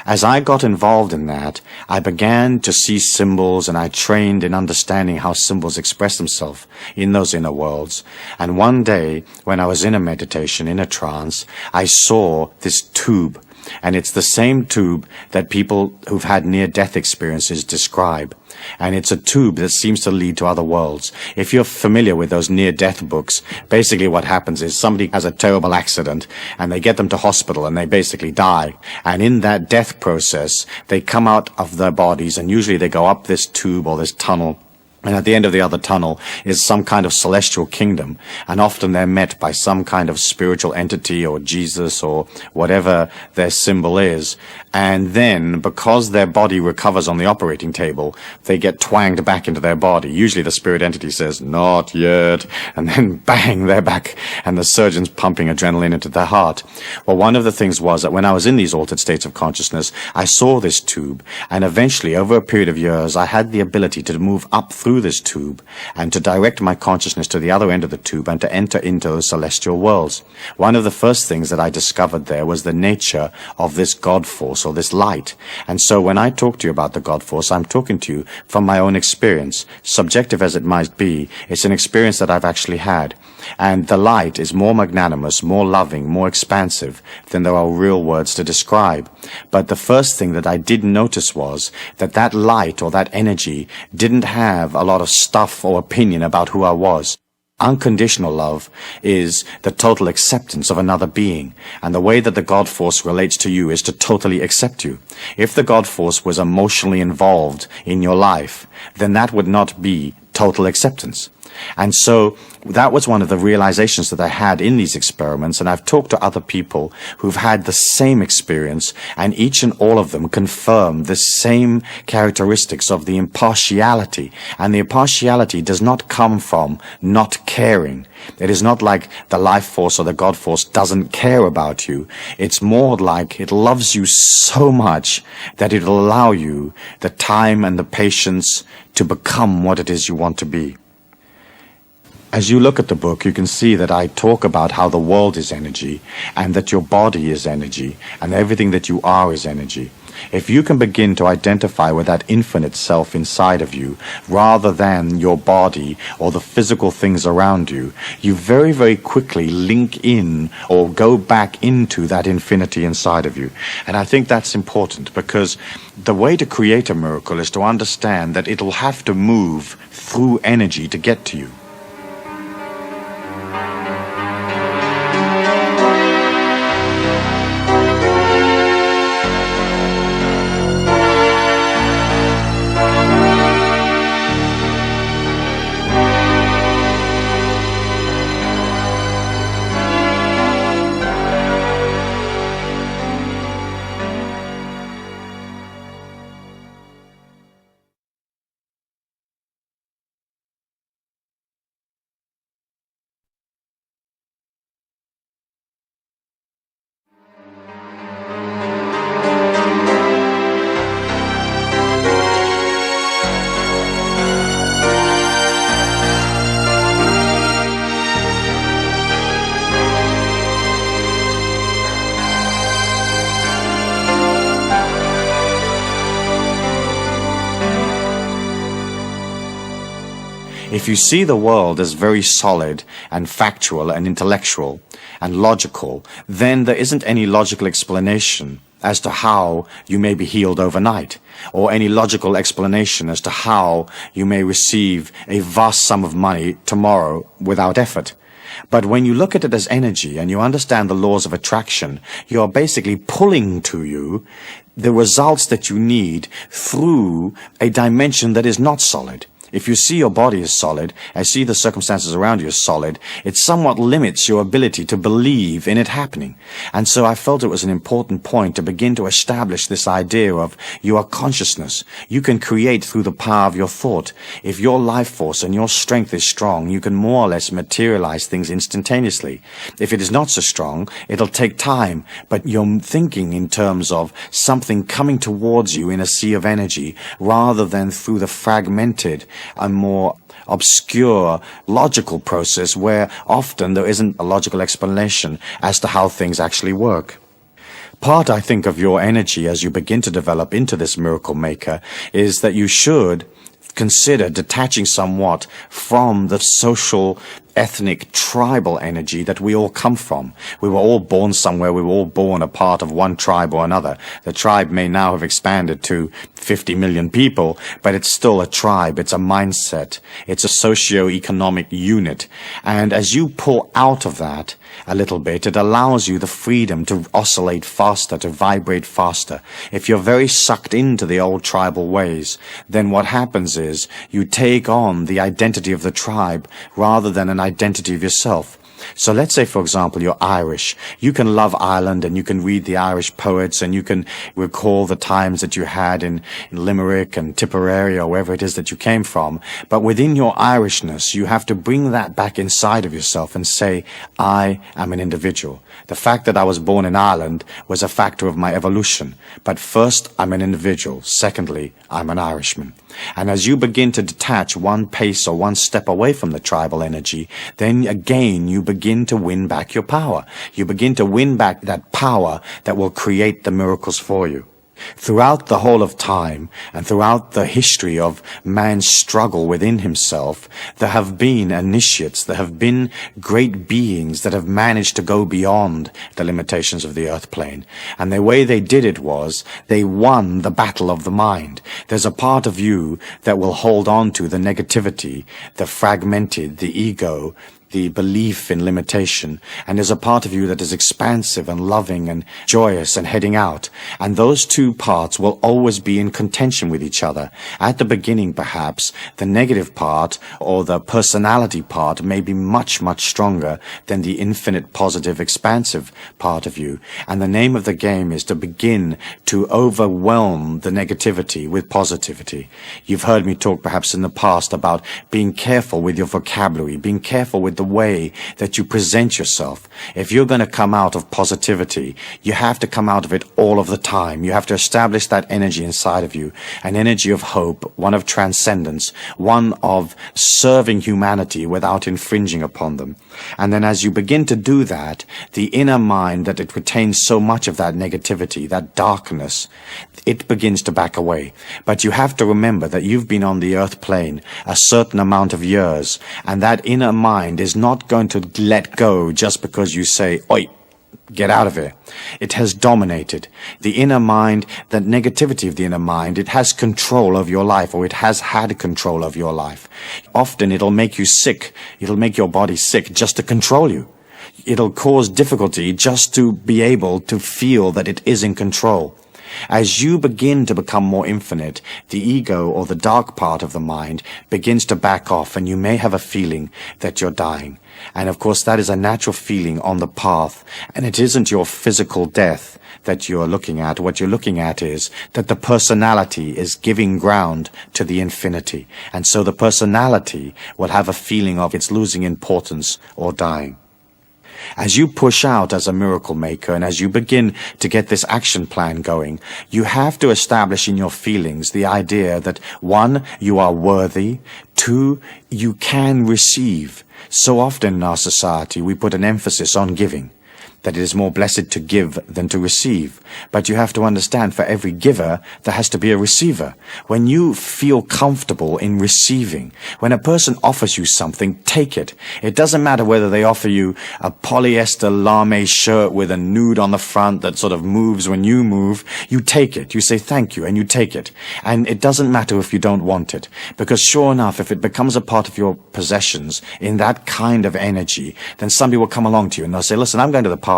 As I got involved in that, I began to see symbols, and I trained in understanding how symbols express themselves in those inner worlds. And one day, when I was in a meditation, in a trance, I saw this tube. and it's the same tube that people who've had near-death experiences describe. And it's a tube that seems to lead to other worlds. If you're familiar with those near-death books, basically what happens is somebody has a terrible accident and they get them to hospital and they basically die. And in that death process, they come out of their bodies and usually they go up this tube or this tunnel. And at the end of the other tunnel is some kind of celestial kingdom. And often they're met by some kind of spiritual entity or Jesus or whatever their symbol is. And then, because their body recovers on the operating table, they get twanged back into their body. Usually the spirit entity says, "Not yet." And then bang, they're back. And the surgeon's pumping adrenaline into their heart. Well, one of the things was that when I was in these altered states of consciousness, I saw this tube. And eventually, over a period of years, I had the ability to move up through this tube and to direct my consciousness to the other end of the tube and to enter into those celestial worlds. One of the first things that I discovered there was the nature of this God force or this light. And so when I talk to you about the God force, I'm talking to you from my own experience. Subjective as it might be, it's an experience that I've actually had. And the light is more magnanimous, more loving, more expansive than there are real words to describe. But the first thing that I did notice was that that light or that energy didn't have a lot of stuff or opinion about who I was. Unconditional love is the total acceptance of another being, and the way that the God force relates to you is to totally accept you. If the God force was emotionally involved in your life, then that would not be total acceptance. And so that was one of the realizations that I had in these experiments, and I've talked to other people who've had the same experience, and each and all of them confirm the same characteristics of the impartiality. And the impartiality does not come from not caring. It is not like the life force or the God force doesn't care about you. It's more like it loves you so much that it will allow you the time and the patience to become what it is you want to be. As you look at the book, you can see that I talk about how the world is energy, and that your body is energy, and everything that you are is energy. If you can begin to identify with that infinite self inside of you, rather than your body or the physical things around you, you very, very quickly link in or go back into that infinity inside of you. And I think that's important, because the way to create a miracle is to understand that it'll have to move through energy to get to you. If you see the world as very solid and factual and intellectual and logical, then there isn't any logical explanation as to how you may be healed overnight, or any logical explanation as to how you may receive a vast sum of money tomorrow without effort. But when you look at it as energy and you understand the laws of attraction, you are basically pulling to you the results that you need through a dimension that is not solid. If you see your body as solid, and see the circumstances around you as solid, it somewhat limits your ability to believe in it happening. And so I felt it was an important point to begin to establish this idea of you are consciousness. You can create through the power of your thought. If your life force and your strength is strong, you can more or less materialize things instantaneously. If it is not so strong, it'll take time, but you're thinking in terms of something coming towards you in a sea of energy, rather than through the fragmented a more obscure logical process where often there isn't a logical explanation as to how things actually work. Part, I think, of your energy as you begin to develop into this miracle maker is that you should consider detaching somewhat from the social, ethnic, tribal energy that we all come from. We were all born somewhere. We were all born a part of one tribe or another. The tribe may now have expanded to 50 million people, but it's still a tribe. It's a mindset. It's a socio-economic unit. And as you pull out of that a little bit, it allows you the freedom to oscillate faster, to vibrate faster. If you're very sucked into the old tribal ways, then what happens is you take on the identity of the tribe rather than an identity of yourself. So let's say, for example, you're Irish. You can love Ireland and you can read the Irish poets and you can recall the times that you had in Limerick and Tipperary or wherever it is that you came from. But within your Irishness, you have to bring that back inside of yourself and say, I am an individual. The fact that I was born in Ireland was a factor of my evolution. But first, I'm an individual. Secondly, I'm an Irishman. And as you begin to detach one pace or one step away from the tribal energy, then again you begin to win back your power. You begin to win back that power that will create the miracles for you. Throughout the whole of time and throughout the history of man's struggle within himself, there have been initiates, there have been great beings that have managed to go beyond the limitations of the earth plane. And the way they did it was they won the battle of the mind. There's a part of you that will hold on to the negativity, the fragmented, the ego, the belief in limitation, and there's a part of you that is expansive and loving and joyous and heading out. And those two parts will always be in contention with each other. At the beginning, perhaps, the negative part or the personality part may be much, much stronger than the infinite, positive, expansive part of you. And the name of the game is to begin to overwhelm the negativity with positivity. You've heard me talk perhaps in the past about being careful with your vocabulary, being careful with the way that you present yourself. If you're going to come out of positivity, you have to come out of it all of the time. You have to establish that energy inside of you, an energy of hope, one of transcendence, one of serving humanity without infringing upon them. And then as you begin to do that, the inner mind that it retains so much of that negativity, that darkness, it begins to back away. But you have to remember that you've been on the earth plane a certain amount of years, and that inner mind is not going to let go just because you say, oi, get out of here. It has dominated. The inner mind, that negativity of the inner mind, it has control of your life, or it has had control of your life. Often it'll make you sick. It'll make your body sick just to control you. It'll cause difficulty just to be able to feel that it is in control. As you begin to become more infinite, the ego or the dark part of the mind begins to back off, and you may have a feeling that you're dying. And of course that is a natural feeling on the path, and it isn't your physical death that you're looking at. What you're looking at is that the personality is giving ground to the infinity, and so the personality will have a feeling of it's losing importance or dying. As you push out as a miracle maker, and as you begin to get this action plan going, you have to establish in your feelings the idea that 1, you are worthy, 2, you can receive. So often in our society we put an emphasis on giving, that it is more blessed to give than to receive. But you have to understand, for every giver, there has to be a receiver. When you feel comfortable in receiving, when a person offers you something, take it. It doesn't matter whether they offer you a polyester lame shirt with a nude on the front that sort of moves when you move. You take it. You say thank you, and you take it. And it doesn't matter if you don't want it. Because sure enough, if it becomes a part of your possessions in that kind of energy, then somebody will come along to you and they'll say, listen, I'm going to the party,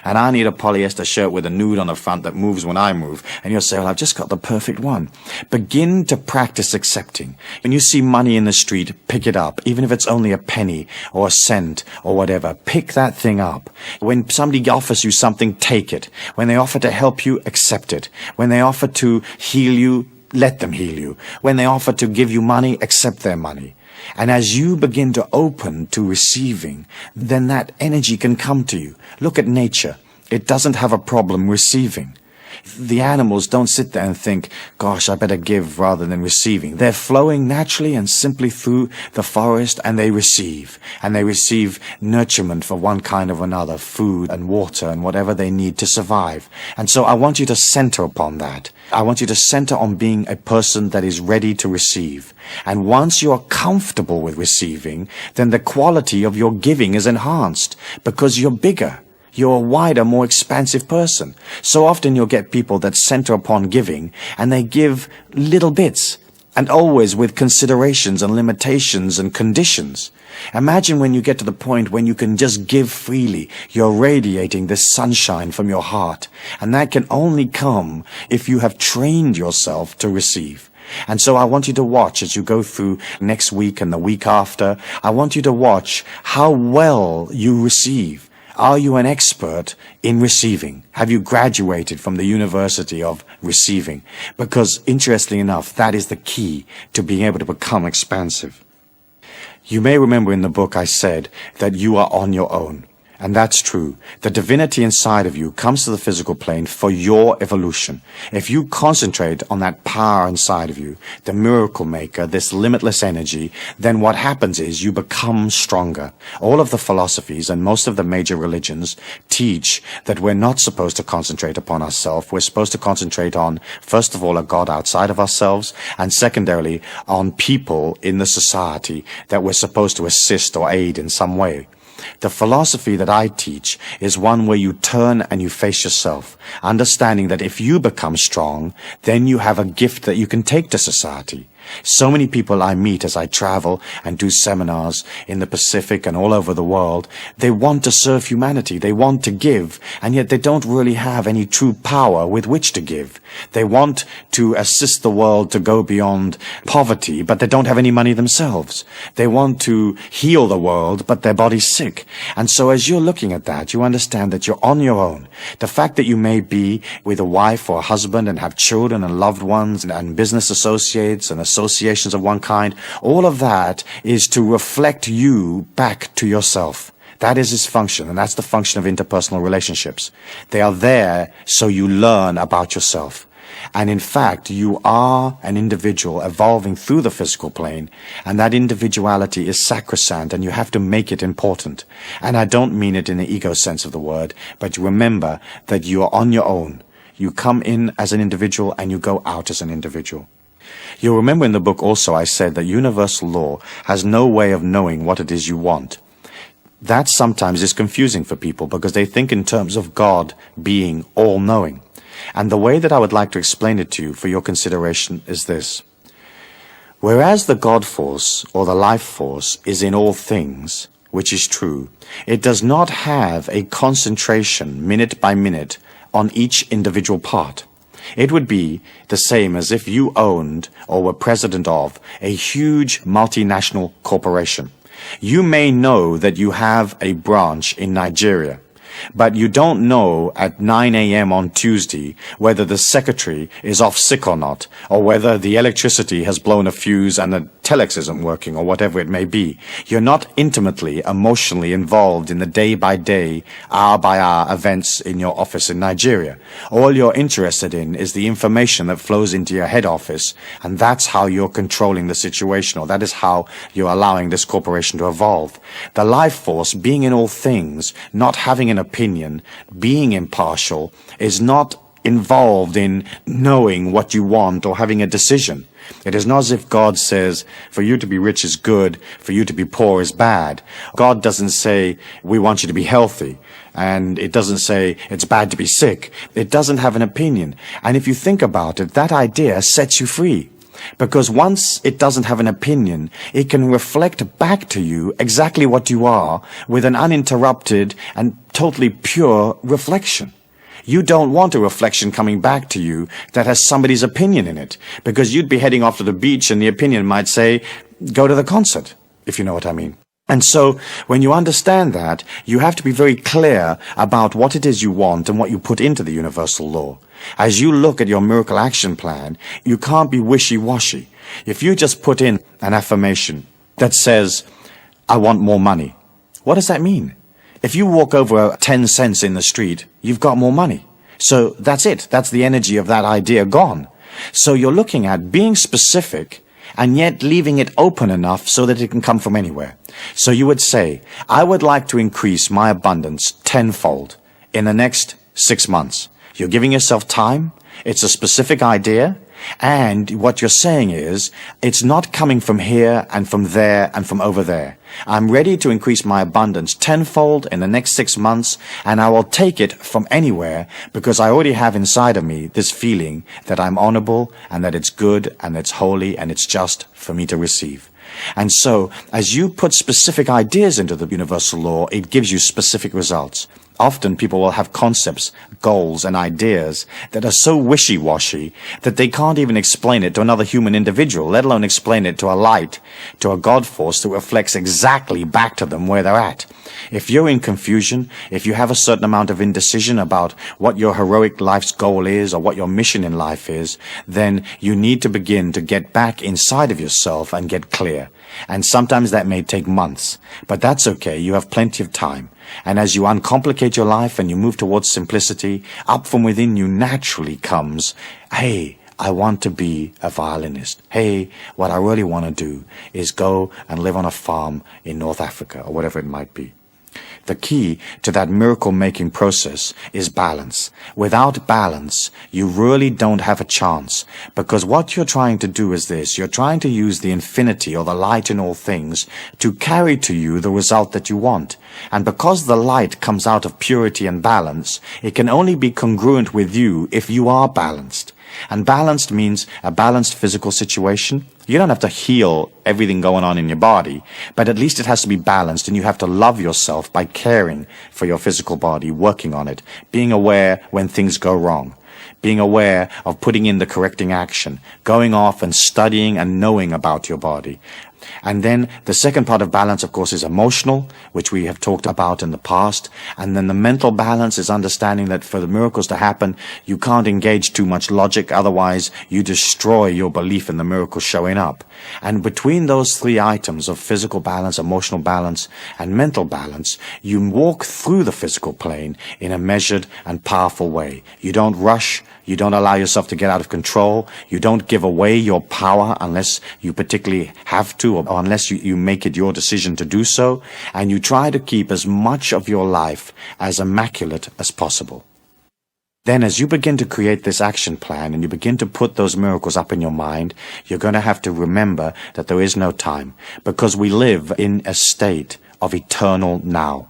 and I need a polyester shirt with a nude on the front that moves when I move. And you'll say, well, I've just got the perfect one. Begin to practice accepting. When you see money in the street, pick it up. Even if it's only a penny or a cent or whatever, pick that thing up. When somebody offers you something, take it. When they offer to help you, accept it. When they offer to heal you, let them heal you. When they offer to give you money, accept their money. And as you begin to open to receiving, then that energy can come to you. Look at nature. It doesn't have a problem receiving. The animals don't sit there and think, gosh, I better give rather than receiving. They're flowing naturally and simply through the forest, and they receive. And they receive nurturement for one kind or another, food and water and whatever they need to survive. And so I want you to center upon that. I want you to center on being a person that is ready to receive. And once you are comfortable with receiving, then the quality of your giving is enhanced because you're bigger. You're a wider, more expansive person. So often you'll get people that center upon giving, and they give little bits, and always with considerations and limitations and conditions. Imagine when you get to the point when you can just give freely. You're radiating this sunshine from your heart, and that can only come if you have trained yourself to receive. And so I want you to watch as you go through next week and the week after. I want you to watch how well you receive. Are you an expert in receiving? Have you graduated from the University of Receiving? Because, interestingly enough, that is the key to being able to become expansive. You may remember in the book I said that you are on your own. And that's true. The divinity inside of you comes to the physical plane for your evolution. If you concentrate on that power inside of you, the miracle maker, this limitless energy, then what happens is you become stronger. All of the philosophies and most of the major religions teach that we're not supposed to concentrate upon ourselves. We're supposed to concentrate on, first of all, a God outside of ourselves, and secondarily, on people in the society that we're supposed to assist or aid in some way. The philosophy that I teach is one where you turn and you face yourself, understanding that if you become strong, then you have a gift that you can take to society. So many people I meet as I travel and do seminars in the Pacific and all over the world, they want to serve humanity, they want to give, and yet they don't really have any true power with which to give. They want to assist the world to go beyond poverty, but they don't have any money themselves. They want to heal the world, but their body's sick. And so as you're looking at that, you understand that you're on your own. The fact that you may be with a wife or a husband and have children and loved ones and business associates and associations of one kind, all of that is to reflect you back to yourself. That is its function, and that's the function of interpersonal relationships. They are there so you learn about yourself. And in fact, you are an individual evolving through the physical plane, and that individuality is sacrosanct, and you have to make it important. And I don't mean it in the ego sense of the word, but remember that you are on your own. You come in as an individual, and you go out as an individual. You'll remember in the book also I said that universal law has no way of knowing what it is you want. That sometimes is confusing for people because they think in terms of God being all-knowing. And the way that I would like to explain it to you for your consideration is this. Whereas the God force or the life force is in all things, which is true, it does not have a concentration minute by minute on each individual part. It would be the same as if you owned or were president of a huge multinational corporation. You may know that you have a branch in Nigeria, but you don't know at 9 a.m. on Tuesday whether the secretary is off sick or not, or whether the electricity has blown a fuse and the telex isn't working, or whatever it may be. You're not intimately, emotionally involved in the day-by-day, hour-by-hour events in your office in Nigeria. All you're interested in is the information that flows into your head office, and that's how you're controlling the situation, or that is how you're allowing this corporation to evolve. The life force, being in all things, not having an opinion, being impartial, is not involved in knowing what you want or having a decision. It is not as if God says, for you to be rich is good, for you to be poor is bad. God doesn't say, we want you to be healthy. And it doesn't say, it's bad to be sick. It doesn't have an opinion. And if you think about it, that idea sets you free. Because once it doesn't have an opinion, it can reflect back to you exactly what you are with an uninterrupted and totally pure reflection. You don't want a reflection coming back to you that has somebody's opinion in it, because you'd be heading off to the beach and the opinion might say, go to the concert, if you know what I mean. And so, when you understand that, you have to be very clear about what it is you want and what you put into the universal law. As you look at your miracle action plan, you can't be wishy-washy. If you just put in an affirmation that says, I want more money, what does that mean? If you walk over 10 cents in the street, you've got more money. So that's it. That's the energy of that idea gone. So you're looking at being specific and yet leaving it open enough so that it can come from anywhere. So you would say, I would like to increase my abundance tenfold in the next 6 months. You're giving yourself time. It's a specific idea. And what you're saying is, it's not coming from here and from there and from over there. I'm ready to increase my abundance tenfold in the next 6 months, and I will take it from anywhere because I already have inside of me this feeling that I'm honorable and that it's good and it's holy and it's just for me to receive. And so, as you put specific ideas into the universal law, it gives you specific results. Often people will have concepts, goals, and ideas that are so wishy-washy that they can't even explain it to another human individual, let alone explain it to a light, to a God force that reflects exactly back to them where they're at. If you're in confusion, if you have a certain amount of indecision about what your heroic life's goal is or what your mission in life is, then you need to begin to get back inside of yourself and get clear. And sometimes that may take months, but that's okay. You have plenty of time. And as you uncomplicate your life and you move towards simplicity, up from within you naturally comes, hey, I want to be a violinist. Hey, what I really want to do is go and live on a farm in North Africa or whatever it might be. The key to that miracle-making process is balance. Without balance, you really don't have a chance, because what you're trying to do is this. You're trying to use the infinity or the light in all things to carry to you the result that you want. And because the light comes out of purity and balance, it can only be congruent with you if you are balanced. And balanced means a balanced physical situation. You don't have to heal everything going on in your body, but at least it has to be balanced, and you have to love yourself by caring for your physical body, working on it, being aware when things go wrong, being aware of putting in the correcting action, going off and studying and knowing about your body. And then the second part of balance, of course, is emotional, which we have talked about in the past. And then the mental balance is understanding that for the miracles to happen, you can't engage too much logic. Otherwise, you destroy your belief in the miracle showing up. And between those three items of physical balance, emotional balance, and mental balance, you walk through the physical plane in a measured and powerful way. You don't rush. You don't allow yourself to get out of control. You don't give away your power unless you particularly have to, or unless you make it your decision to do so. And you try to keep as much of your life as immaculate as possible. Then as you begin to create this action plan and you begin to put those miracles up in your mind, you're going to have to remember that there is no time, because we live in a state of eternal now.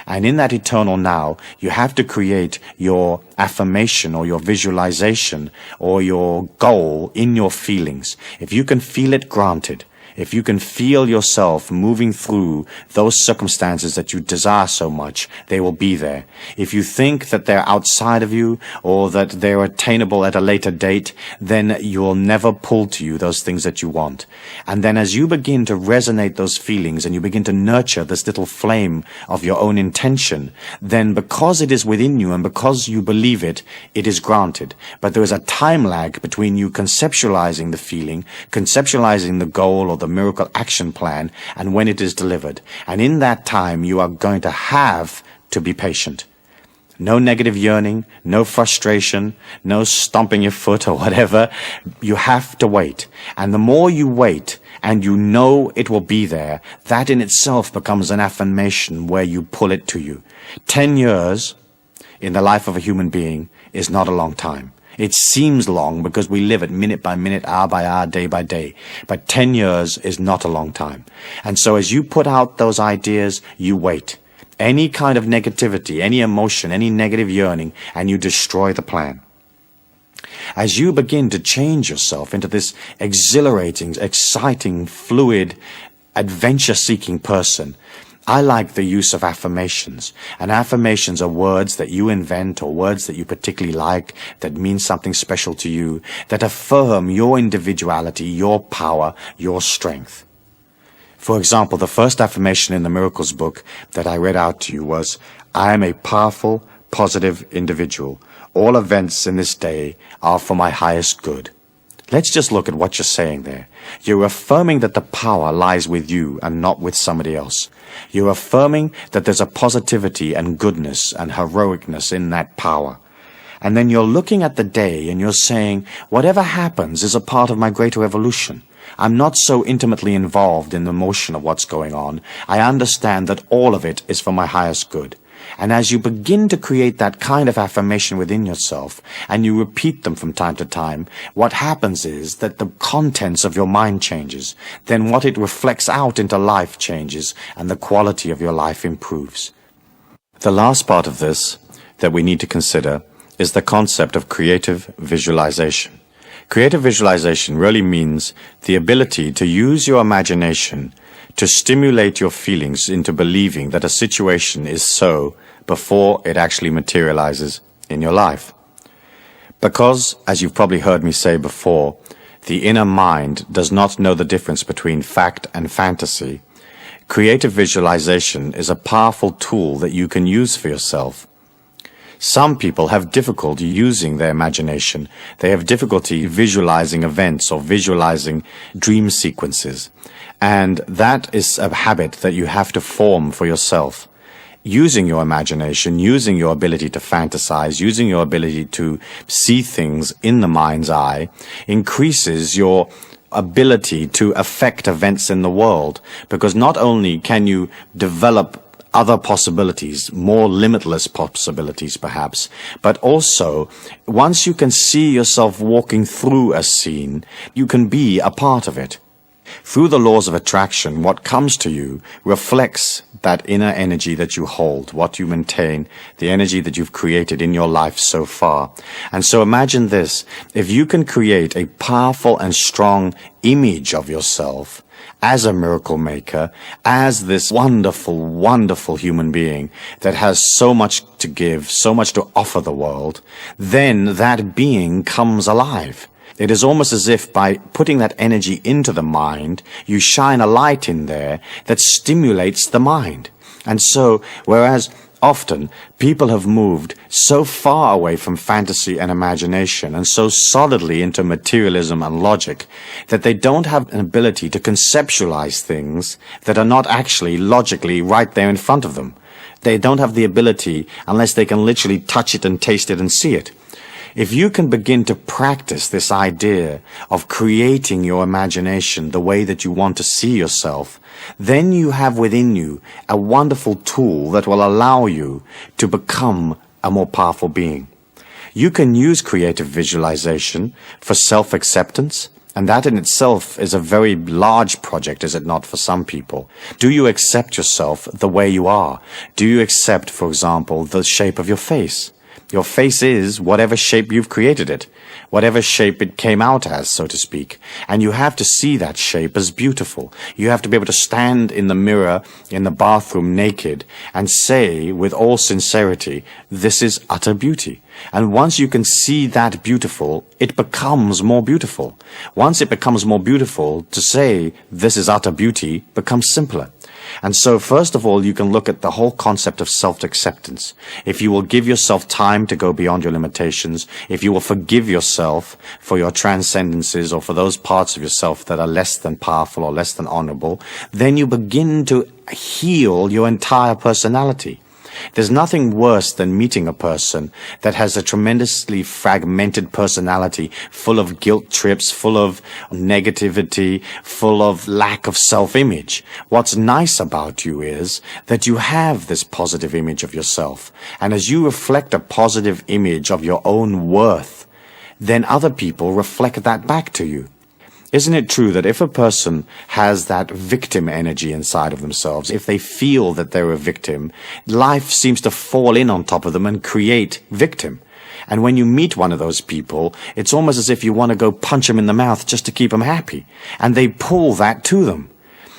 And in that eternal now, you have to create your affirmation or your visualization or your goal in your feelings. If you can feel it, granted. If you can feel yourself moving through those circumstances that you desire so much, they will be there. If you think that they're outside of you or that they're attainable at a later date, then you'll never pull to you those things that you want. And then as you begin to resonate those feelings and you begin to nurture this little flame of your own intention, then because it is within you and because you believe it, it is granted. But there is a time lag between you conceptualizing the feeling, conceptualizing the goal or the miracle action plan, and when it is delivered. And in that time, you are going to have to be patient. No negative yearning, no frustration, no stomping your foot or whatever. You have to wait. And the more you wait, and you know it will be there, that in itself becomes an affirmation where you pull it to you. 10 years in the life of a human being is not a long time. It seems long because we live it minute by minute, hour by hour, day by day. But 10 years is not a long time. And so as you put out those ideas, you wait. Any kind of negativity, any emotion, any negative yearning, and you destroy the plan. As you begin to change yourself into this exhilarating, exciting, fluid, adventure-seeking person, I like the use of affirmations. And affirmations are words that you invent or words that you particularly like, that mean something special to you, that affirm your individuality, your power, your strength. For example, the first affirmation in the Miracles book that I read out to you was, I am a powerful, positive individual. All events in this day are for my highest good. Let's just look at what you're saying there. You're affirming that the power lies with you and not with somebody else. You're affirming that there's a positivity and goodness and heroicness in that power. And then you're looking at the day and you're saying, whatever happens is a part of my greater evolution. I'm not so intimately involved in the motion of what's going on. I understand that all of it is for my highest good. And as you begin to create that kind of affirmation within yourself, and you repeat them from time to time, what happens is that the contents of your mind changes. Then what it reflects out into life changes, and the quality of your life improves. The last part of this that we need to consider is the concept of creative visualization. Creative visualization really means the ability to use your imagination to stimulate your feelings into believing that a situation is so before it actually materializes in your life. Because, as you've probably heard me say before, the inner mind does not know the difference between fact and fantasy, creative visualization is a powerful tool that you can use for yourself. Some people have difficulty using their imagination. They have difficulty visualizing events or visualizing dream sequences. And that is a habit that you have to form for yourself. Using your imagination, using your ability to fantasize, using your ability to see things in the mind's eye, increases your ability to affect events in the world. Because not only can you develop other possibilities, more limitless possibilities perhaps, but also once you can see yourself walking through a scene, you can be a part of it. Through the laws of attraction, what comes to you reflects that inner energy that you hold, what you maintain, the energy that you've created in your life so far. And so imagine this, if you can create a powerful and strong image of yourself as a miracle maker, as this wonderful, wonderful human being that has so much to give, so much to offer the world, then that being comes alive. It is almost as if by putting that energy into the mind, you shine a light in there that stimulates the mind. And so, whereas often people have moved so far away from fantasy and imagination and so solidly into materialism and logic that they don't have an ability to conceptualize things that are not actually logically right there in front of them. They don't have the ability unless they can literally touch it and taste it and see it. If you can begin to practice this idea of creating your imagination the way that you want to see yourself, then you have within you a wonderful tool that will allow you to become a more powerful being. You can use creative visualization for self-acceptance, and that in itself is a very large project, is it not, for some people? Do you accept yourself the way you are? Do you accept, for example, the shape of your face? Your face is whatever shape you've created it, whatever shape it came out as, so to speak. And you have to see that shape as beautiful. You have to be able to stand in the mirror in the bathroom naked and say with all sincerity, this is utter beauty. And once you can see that beautiful, it becomes more beautiful. Once it becomes more beautiful, to say this is utter beauty becomes simpler. And so first of all, you can look at the whole concept of self-acceptance. If you will give yourself time to go beyond your limitations, if you will forgive yourself for your transcendences or for those parts of yourself that are less than powerful or less than honorable, then you begin to heal your entire personality. There's nothing worse than meeting a person that has a tremendously fragmented personality, full of guilt trips, full of negativity, full of lack of self-image. What's nice about you is that you have this positive image of yourself. And as you reflect a positive image of your own worth, then other people reflect that back to you. Isn't it true that if a person has that victim energy inside of themselves, if they feel that they're a victim, life seems to fall in on top of them and create victim? And when you meet one of those people, it's almost as if you want to go punch them in the mouth just to keep them happy. And they pull that to them.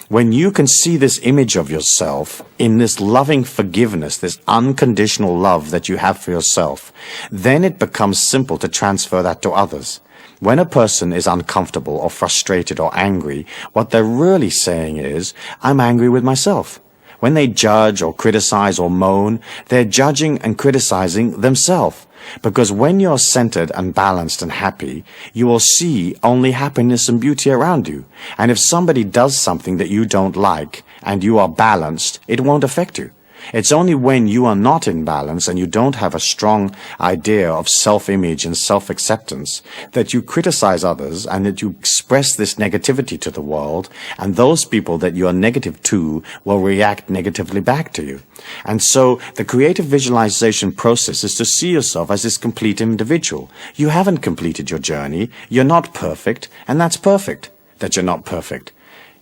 When you can see this image of yourself in this loving forgiveness, this unconditional love that you have for yourself, then it becomes simple to transfer that to others. When a person is uncomfortable or frustrated or angry, what they're really saying is, I'm angry with myself. When they judge or criticize or moan, they're judging and criticizing themselves. Because when you're centered and balanced and happy, you will see only happiness and beauty around you. And if somebody does something that you don't like and you are balanced, it won't affect you. It's only when you are not in balance and you don't have a strong idea of self-image and self-acceptance that you criticize others and that you express this negativity to the world, and those people that you are negative to will react negatively back to you. And so the creative visualization process is to see yourself as this complete individual. You haven't completed your journey. You're not perfect, and that's perfect that you're not perfect.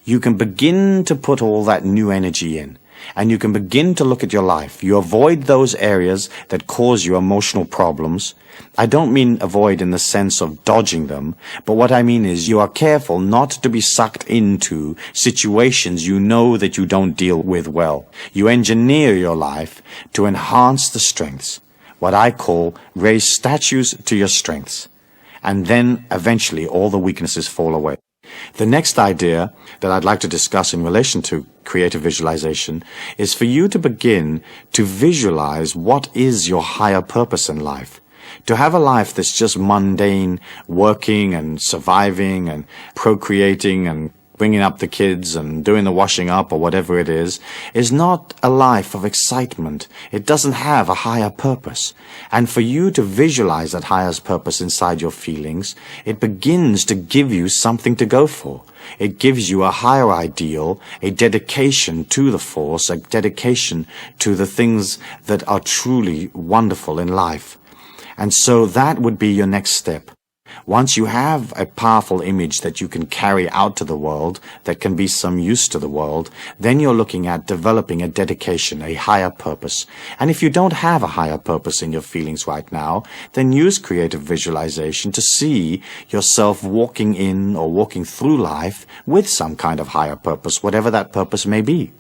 You can begin to put all that new energy in, and you can begin to look at your life. You avoid those areas that cause you emotional problems. I don't mean avoid in the sense of dodging them, but what I mean is you are careful not to be sucked into situations you know that you don't deal with well. You engineer your life to enhance the strengths, what I call raise statues to your strengths, and then eventually all the weaknesses fall away. The next idea that I'd like to discuss in relation to creative visualization is for you to begin to visualize what is your higher purpose in life. To have a life that's just mundane, working and surviving and procreating and bringing up the kids and doing the washing up or whatever it is not a life of excitement. It doesn't have a higher purpose. And for you to visualize that higher purpose inside your feelings, it begins to give you something to go for. It gives you a higher ideal, a dedication to the force, a dedication to the things that are truly wonderful in life. And so that would be your next step. Once you have a powerful image that you can carry out to the world, that can be some use to the world, then you're looking at developing a dedication, a higher purpose. And if you don't have a higher purpose in your feelings right now, then use creative visualization to see yourself walking in or walking through life with some kind of higher purpose, whatever that purpose may be.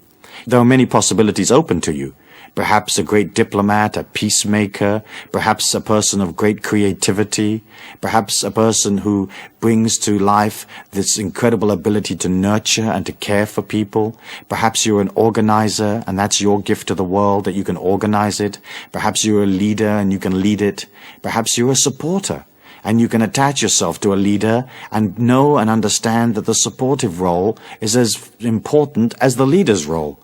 There are many possibilities open to you. Perhaps a great diplomat, a peacemaker, perhaps a person of great creativity, perhaps a person who brings to life this incredible ability to nurture and to care for people. Perhaps you're an organizer and that's your gift to the world, that you can organize it. Perhaps you're a leader and you can lead it. Perhaps you're a supporter and you can attach yourself to a leader and know and understand that the supportive role is as important as the leader's role.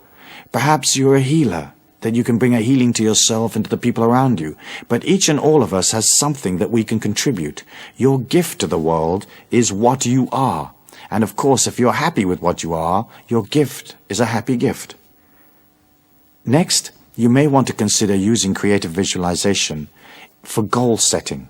Perhaps you're a healer, that you can bring a healing to yourself and to the people around you. But each and all of us has something that we can contribute. Your gift to the world is what you are. And of course, if you're happy with what you are, your gift is a happy gift. Next, you may want to consider using creative visualization for goal setting.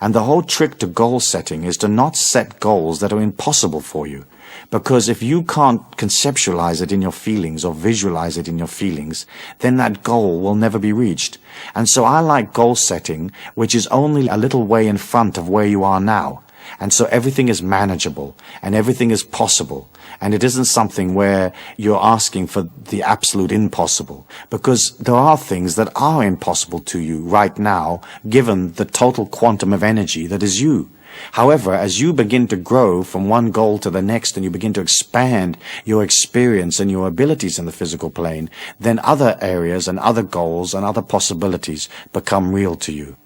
And the whole trick to goal setting is to not set goals that are impossible for you. Because if you can't conceptualize it in your feelings or visualize it in your feelings, then that goal will never be reached. And so I like goal setting, which is only a little way in front of where you are now. And so everything is manageable and everything is possible. And it isn't something where you're asking for the absolute impossible, because there are things that are impossible to you right now, given the total quantum of energy that is you. However, as you begin to grow from one goal to the next and you begin to expand your experience and your abilities in the physical plane, then other areas and other goals and other possibilities become real to you.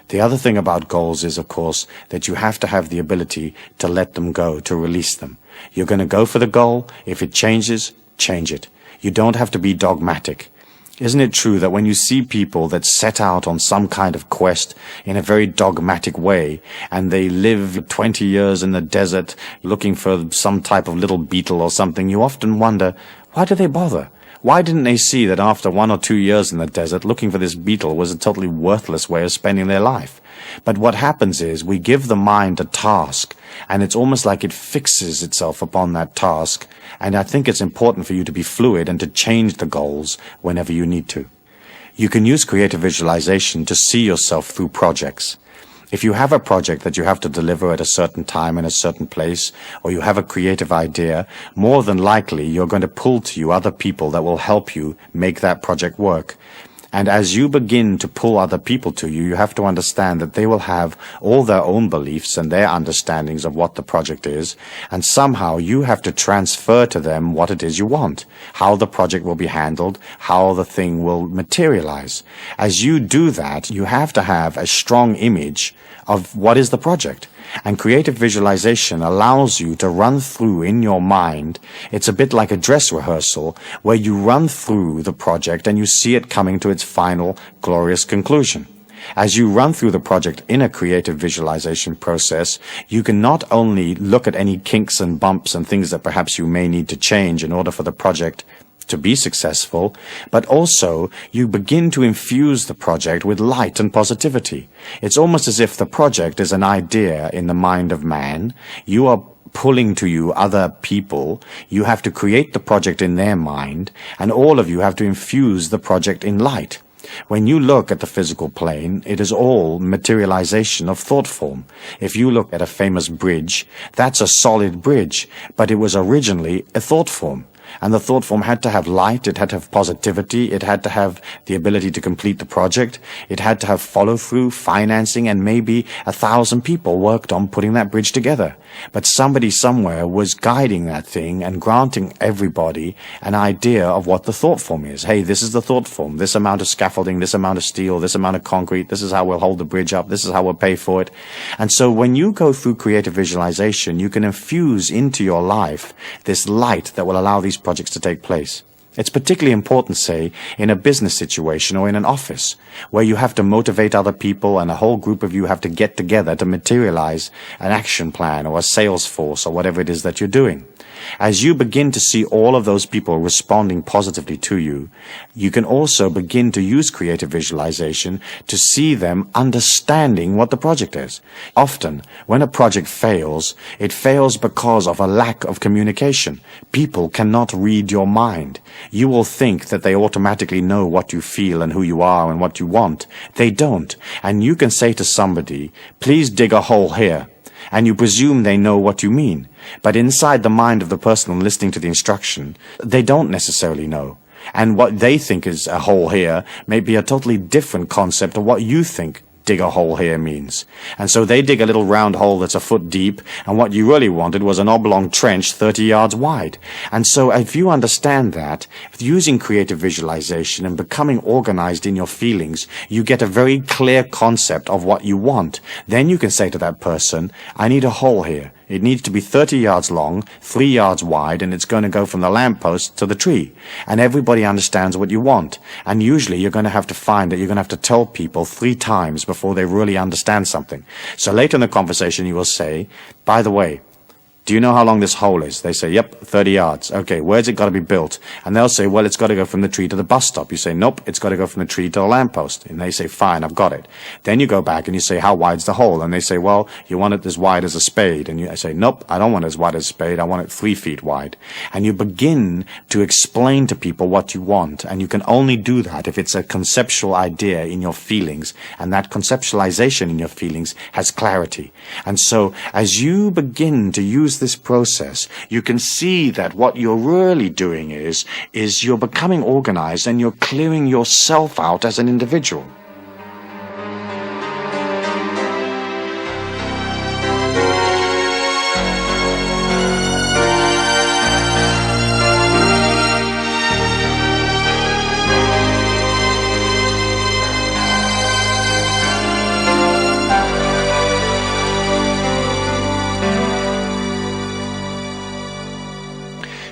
The other thing about goals is, of course, that you have to have the ability to let them go, to release them. You're going to go for the goal. If it changes, change it. You don't have to be dogmatic. Isn't it true that when you see people that set out on some kind of quest in a very dogmatic way, and they live 20 years in the desert looking for some type of little beetle or something, you often wonder, why do they bother? Why didn't they see that after 1 or 2 years in the desert, looking for this beetle was a totally worthless way of spending their life? But what happens is we give the mind a task, and it's almost like it fixes itself upon that task. And I think it's important for you to be fluid and to change the goals whenever you need to. You can use creative visualization to see yourself through projects. If you have a project that you have to deliver at a certain time in a certain place, or you have a creative idea, more than likely you're going to pull to you other people that will help you make that project work. And as you begin to pull other people to you, you have to understand that they will have all their own beliefs and their understandings of what the project is, and somehow you have to transfer to them what it is you want, how the project will be handled, how the thing will materialize. As you do that, you have to have a strong image of what is the project. And creative visualization allows you to run through in your mind. It's a bit like a dress rehearsal where you run through the project and you see it coming to its final glorious conclusion. As you run through the project in a creative visualization process, you can not only look at any kinks and bumps and things that perhaps you may need to change in order for the project to be successful, but also you begin to infuse the project with light and positivity. It's almost as if the project is an idea in the mind of man. You are pulling to you other people. You have to create the project in their mind, and all of you have to infuse the project in light. When you look at the physical plane, it is all materialization of thought form. If you look at a famous bridge, that's a solid bridge, but it was originally a thought form. And the thought form had to have light, it had to have positivity, it had to have the ability to complete the project, it had to have follow-through, financing, and maybe 1,000 people worked on putting that bridge together. But somebody somewhere was guiding that thing and granting everybody an idea of what the thought form is. Hey, this is the thought form, this amount of scaffolding, this amount of steel, this amount of concrete, this is how we'll hold the bridge up, this is how we'll pay for it. And so when you go through creative visualization, you can infuse into your life this light that will allow these projects to take place. It's particularly important, say, in a business situation or in an office, where you have to motivate other people and a whole group of you have to get together to materialize an action plan or a sales force or whatever it is that you're doing. As you begin to see all of those people responding positively to you, you can also begin to use creative visualization to see them understanding what the project is. Often, when a project fails, it fails because of a lack of communication. People cannot read your mind. You will think that they automatically know what you feel and who you are and what you want. They don't. And you can say to somebody, please dig a hole here. And you presume they know what you mean. But inside the mind of the person listening to the instruction, they don't necessarily know. And what they think is a hole here may be a totally different concept of what you think dig a hole here means. And so they dig a little round hole that's a foot deep, and what you really wanted was an oblong trench 30 yards wide. And so if you understand that, using creative visualization and becoming organized in your feelings, you get a very clear concept of what you want. Then you can say to that person, I need a hole here. It needs to be 30 yards long, 3 yards wide, and it's going to go from the lamppost to the tree. And everybody understands what you want. And usually you're going to have to find that you're going to have to tell people 3 times before they really understand something. So later in the conversation you will say, by the way, do you know how long this hole is? They say, yep, 30 yards. Okay, where's it got to be built? And they'll say, well, it's got to go from the tree to the bus stop. You say, nope, it's got to go from the tree to the lamppost. And they say, fine, I've got it. Then you go back and you say, how wide's the hole? And they say, well, you want it as wide as a spade. And you say, nope, I don't want it as wide as a spade. I want it 3 feet wide. And you begin to explain to people what you want. And you can only do that if it's a conceptual idea in your feelings. And that conceptualization in your feelings has clarity. And so as you begin to use this process, you can see that what you're really doing is you're becoming organized and you're clearing yourself out as an individual.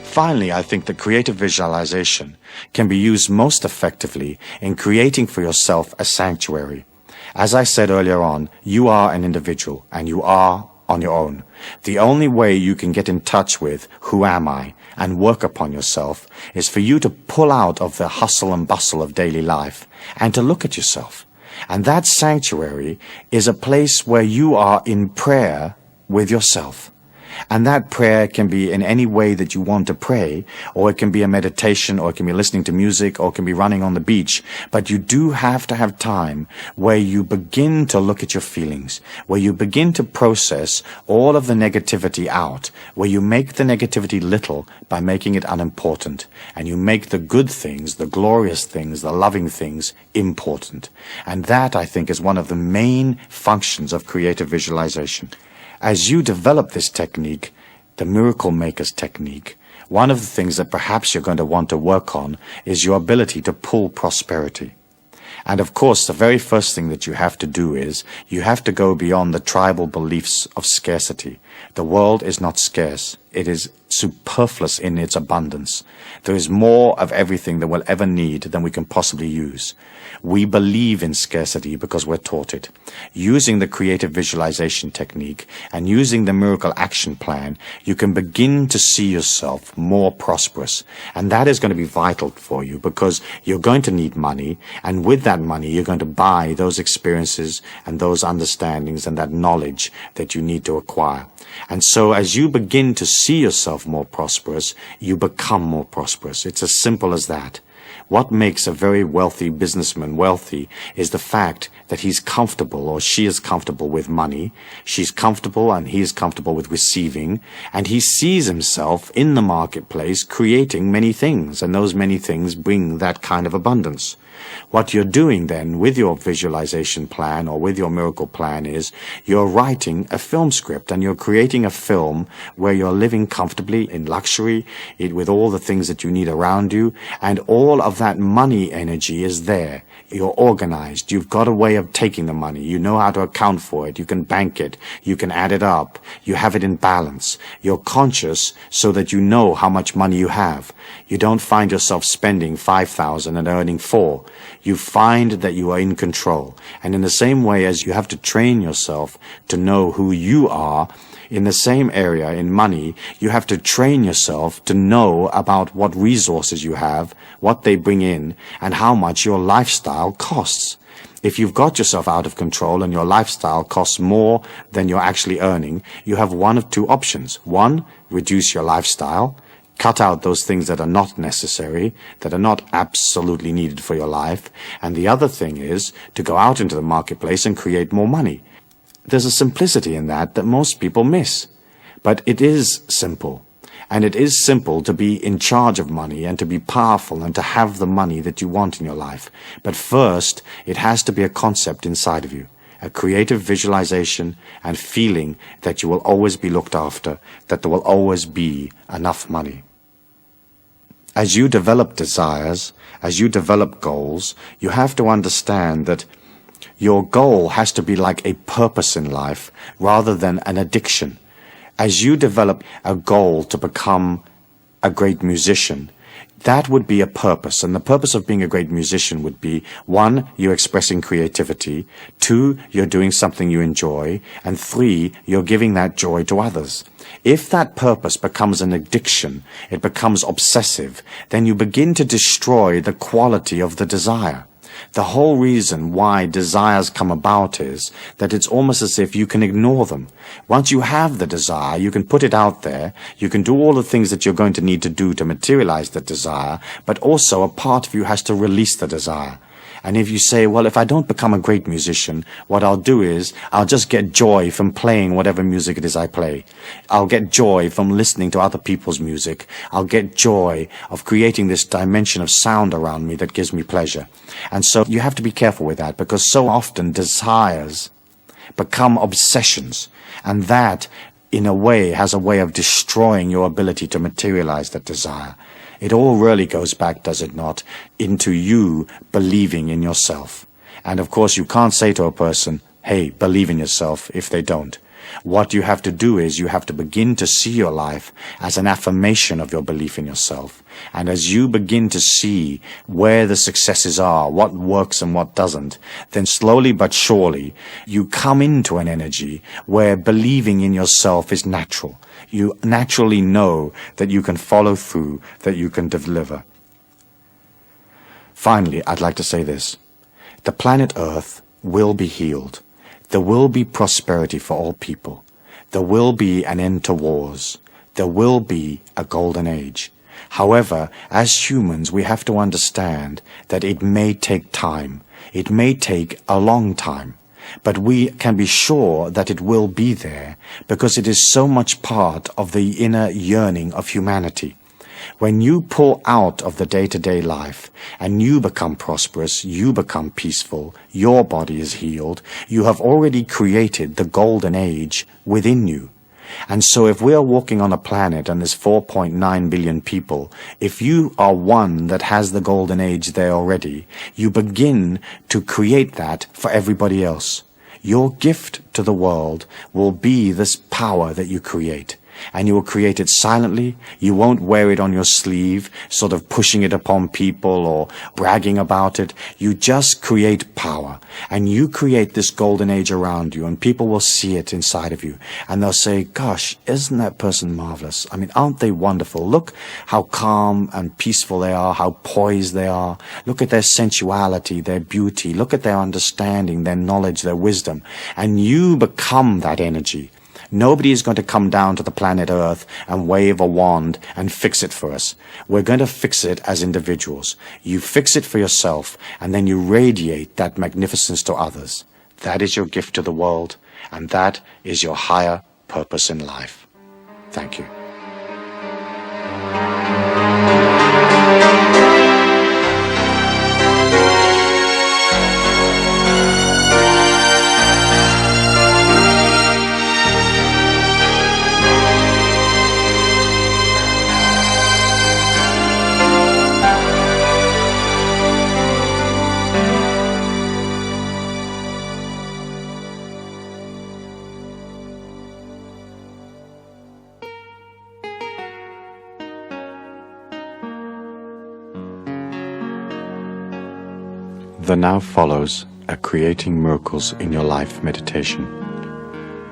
Finally, I think that creative visualization can be used most effectively in creating for yourself a sanctuary. As I said earlier on, you are an individual and you are on your own. The only way you can get in touch with who am I and work upon yourself is for you to pull out of the hustle and bustle of daily life and to look at yourself. And that sanctuary is a place where you are in prayer with yourself. And that prayer can be in any way that you want to pray, or it can be a meditation, or it can be listening to music, or it can be running on the beach. But you do have to have time where you begin to look at your feelings, where you begin to process all of the negativity out, where you make the negativity little by making it unimportant, and you make the good things, the glorious things, the loving things important. And that, I think, is one of the main functions of creative visualization. As you develop this technique, the Miracle Maker's technique, one of the things that perhaps you're going to want to work on is your ability to pull prosperity. And of course, the very first thing that you have to do is you have to go beyond the tribal beliefs of scarcity. The world is not scarce. It is superfluous in its abundance. There is more of everything that we'll ever need than we can possibly use. We believe in scarcity because we're taught it. Using the creative visualization technique and using the miracle action plan, you can begin to see yourself more prosperous. And that is going to be vital for you because you're going to need money. And with that money, you're going to buy those experiences and those understandings and that knowledge that you need to acquire. And so as you begin to see yourself more prosperous, you become more prosperous. It's as simple as that. What makes a very wealthy businessman wealthy is the fact that he's comfortable or she is comfortable with money. She's comfortable and he is comfortable with receiving. And he sees himself in the marketplace creating many things. And those many things bring that kind of abundance. What you're doing then with your visualization plan or with your miracle plan is you're writing a film script and you're creating a film where you're living comfortably in luxury with all the things that you need around you, and all of that money energy is there. You're organized. You've got a way of taking the money. You know how to account for it. You can bank it. You can add it up. You have it in balance. You're conscious so that you know how much money you have. You don't find yourself spending 5,000 and earning 4. You find that you are in control. And in the same way as you have to train yourself to know who you are, in the same area in money, you have to train yourself to know about what resources you have, what they bring in, and how much your lifestyle costs. If you've got yourself out of control and your lifestyle costs more than you're actually earning, you have one of two options. One, reduce your lifestyle. Cut out those things that are not necessary, that are not absolutely needed for your life. And the other thing is to go out into the marketplace and create more money. There's a simplicity in that most people miss. But it is simple. And it is simple to be in charge of money and to be powerful and to have the money that you want in your life. But first, it has to be a concept inside of you. A creative visualization and feeling that you will always be looked after, that there will always be enough money. As you develop desires, as you develop goals, you have to understand that your goal has to be like a purpose in life rather than an addiction. As you develop a goal to become a great musician, that would be a purpose. And the purpose of being a great musician would be, 1, you're expressing creativity, 2, you're doing something you enjoy, and 3, you're giving that joy to others. If that purpose becomes an addiction, it becomes obsessive, then you begin to destroy the quality of the desire. The whole reason why desires come about is that it's almost as if you can ignore them. Once you have the desire, you can put it out there, you can do all the things that you're going to need to do to materialize the desire, but also a part of you has to release the desire. And if you say, well, if I don't become a great musician, what I'll do is I'll just get joy from playing whatever music it is I play. I'll get joy from listening to other people's music. I'll get joy of creating this dimension of sound around me that gives me pleasure. And so you have to be careful with that, because so often desires become obsessions. And that, in a way, has a way of destroying your ability to materialize that desire. It all really goes back, does it not, into you believing in yourself. And of course, you can't say to a person, hey, believe in yourself, if they don't. What you have to do is you have to begin to see your life as an affirmation of your belief in yourself. And as you begin to see where the successes are, what works and what doesn't, then slowly but surely you come into an energy where believing in yourself is natural. You naturally know that you can follow through, that you can deliver. Finally, I'd like to say this. The planet Earth will be healed. There will be prosperity for all people. There will be an end to wars. There will be a golden age. However, as humans, we have to understand that it may take time. It may take a long time. But we can be sure that it will be there, because it is so much part of the inner yearning of humanity. When you pull out of the day-to-day life and you become prosperous, you become peaceful, your body is healed, you have already created the golden age within you. And so if we are walking on a planet and there's 4.9 billion people, if you are one that has the golden age there already, you begin to create that for everybody else. Your gift to the world will be this power that you create. And you will create it silently. You won't wear it on your sleeve, sort of pushing it upon people or bragging about it. You just create power. And you create this golden age around you, and people will see it inside of you. And they'll say, gosh, isn't that person marvelous? I mean, aren't they wonderful? Look how calm and peaceful they are, how poised they are. Look at their sensuality, their beauty. Look at their understanding, their knowledge, their wisdom. And you become that energy. Nobody is going to come down to the planet Earth and wave a wand and fix it for us. We're going to fix it as individuals. You fix it for yourself, and then you radiate that magnificence to others. That is your gift to the world, and that is your higher purpose in life. Thank you. There now follows a Creating Miracles in Your Life meditation.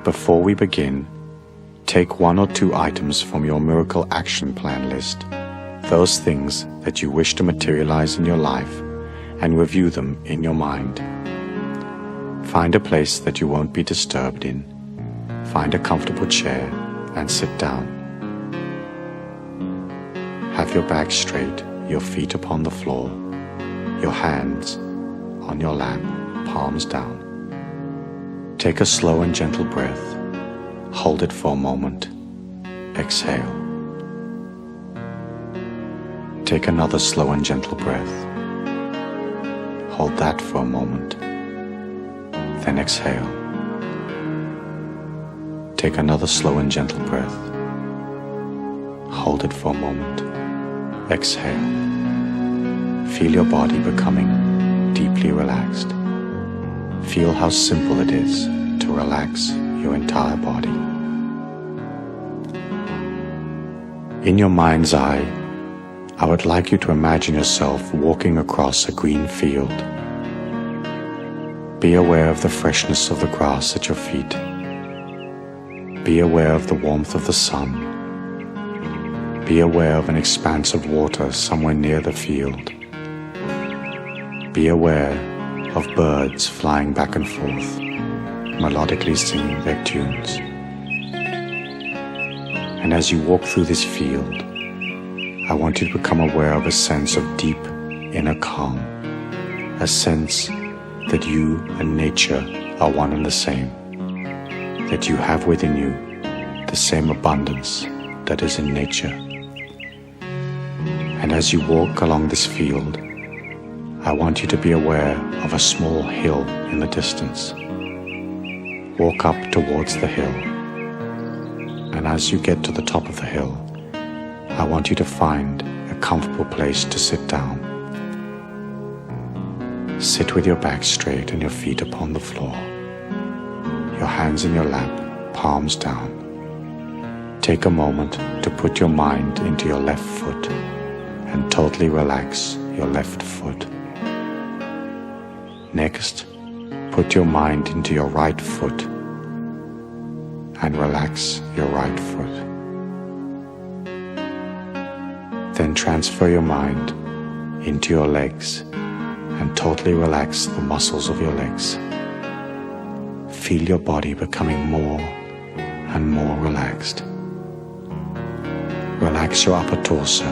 Before we begin, take 1 or 2 items from your miracle action plan list, those things that you wish to materialize in your life, and review them in your mind. Find a place that you won't be disturbed in. Find a comfortable chair and sit down. Have your back straight, your feet upon the floor, your hands on your lap, palms down. Take a slow and gentle breath. Hold it for a moment. Exhale. Take another slow and gentle breath. Hold that for a moment. Then exhale. Take another slow and gentle breath. Hold it for a moment. Exhale. Feel your body becoming deeply relaxed. Feel how simple it is to relax your entire body. In your mind's eye, I would like you to imagine yourself walking across a green field. Be aware of the freshness of the grass at your feet. Be aware of the warmth of the sun. Be aware of an expanse of water somewhere near the field. Be aware of birds flying back and forth, melodically singing their tunes. And as you walk through this field, I want you to become aware of a sense of deep inner calm, a sense that you and nature are one and the same, that you have within you the same abundance that is in nature. And as you walk along this field, I want you to be aware of a small hill in the distance. Walk up towards the hill, and as you get to the top of the hill, I want you to find a comfortable place to sit down. Sit with your back straight and your feet upon the floor, your hands in your lap, palms down. Take a moment to put your mind into your left foot and totally relax your left foot. Next, put your mind into your right foot and relax your right foot. Then transfer your mind into your legs and totally relax the muscles of your legs. Feel your body becoming more and more relaxed. Relax your upper torso.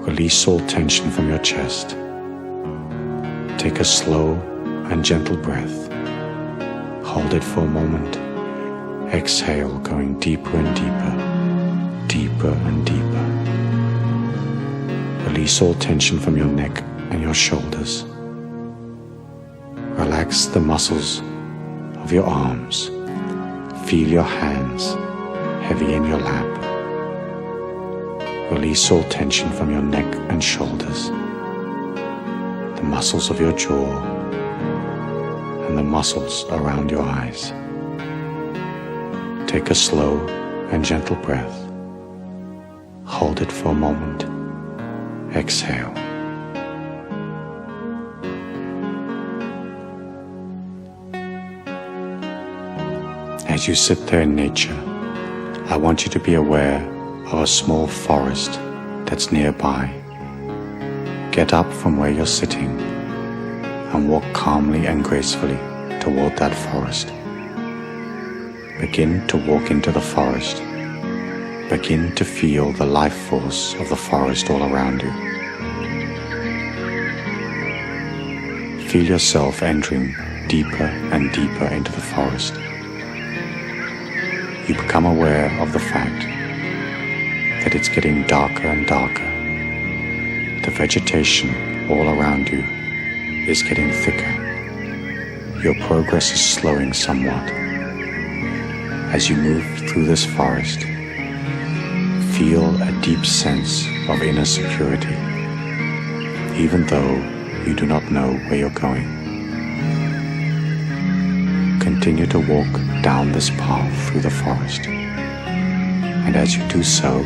Release all tension from your chest. Take a slow and gentle breath. Hold it for a moment. Exhale, going deeper and deeper, deeper and deeper. Release all tension from your neck and your shoulders. Relax the muscles of your arms. Feel your hands heavy in your lap. Release all tension from your neck and shoulders, the muscles of your jaw, and the muscles around your eyes. Take a slow and gentle breath. Hold it for a moment. Exhale. As you sit there in nature, I want you to be aware of a small forest that's nearby. Get up from where you're sitting and walk calmly and gracefully toward that forest. Begin to walk into the forest. Begin to feel the life force of the forest all around you. Feel yourself entering deeper and deeper into the forest. You become aware of the fact that it's getting darker and darker. The vegetation all around you is getting thicker. Your progress is slowing somewhat. As you move through this forest, feel a deep sense of inner security, even though you do not know where you're going. Continue to walk down this path through the forest, and as you do so,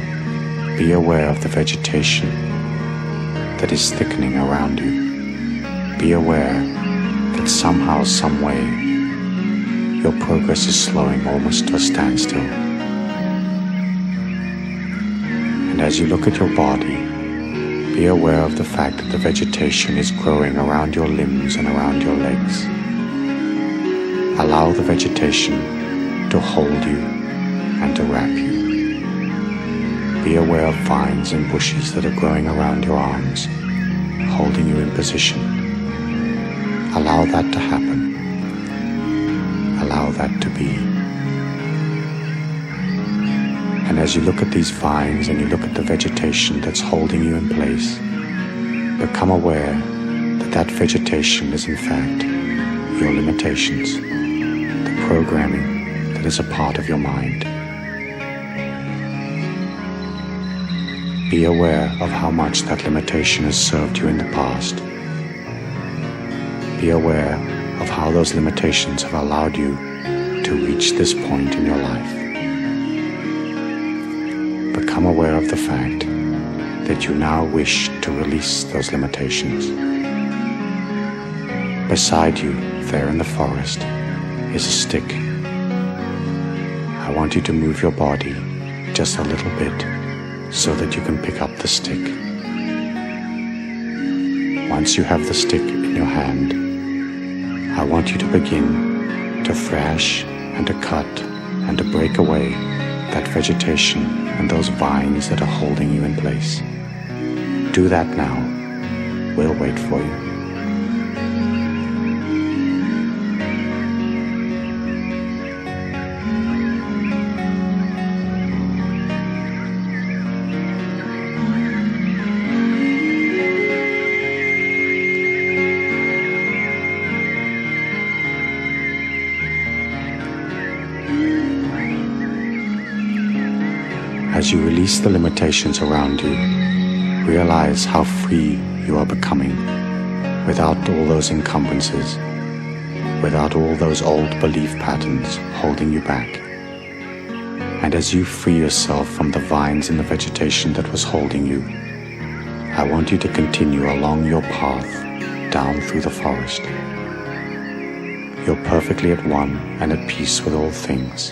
be aware of the vegetation that is thickening around you. Be aware that somehow, some way, your progress is slowing almost to a standstill. And as you look at your body, be aware of the fact that the vegetation is growing around your limbs and around your legs. Allow the vegetation to hold you and to wrap you. Be aware of vines and bushes that are growing around your arms, holding you in position. Allow that to happen. Allow that to be. And as you look at these vines and you look at the vegetation that's holding you in place, become aware that that vegetation is in fact your limitations, the programming that is a part of your mind. Be aware of how much that limitation has served you in the past. Be aware of how those limitations have allowed you to reach this point in your life. Become aware of the fact that you now wish to release those limitations. Beside you, there in the forest, is a stick. I want you to move your body just a little bit so that you can pick up the stick. Once you have the stick in your hand, I want you to begin to thrash and to cut and to break away that vegetation and those vines that are holding you in place. Do that now. We'll wait for you. As you release the limitations around you, realize how free you are becoming without all those encumbrances, without all those old belief patterns holding you back. And as you free yourself from the vines and the vegetation that was holding you, I want you to continue along your path down through the forest. You're perfectly at one and at peace with all things.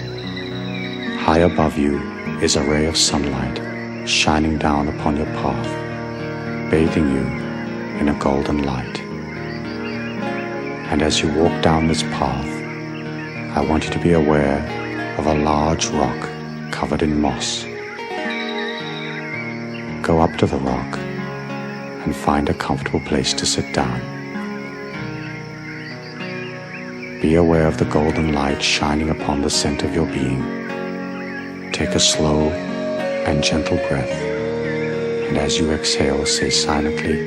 High above you is a ray of sunlight shining down upon your path, bathing you in a golden light. And as you walk down this path, I want you to be aware of a large rock covered in moss. Go up to the rock and find a comfortable place to sit down. Be aware of the golden light shining upon the center of your being. Take a slow and gentle breath, and as you exhale, say silently,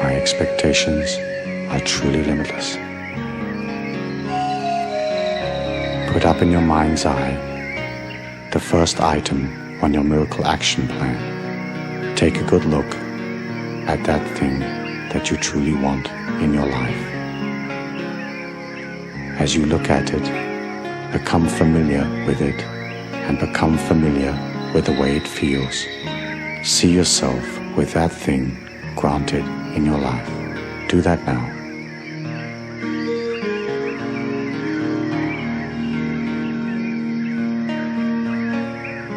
"My expectations are truly limitless." Put up in your mind's eye the first item on your miracle action plan. Take a good look at that thing that you truly want in your life. As you look at it, become familiar with it and become familiar with the way it feels. See yourself with that thing granted in your life. Do that now.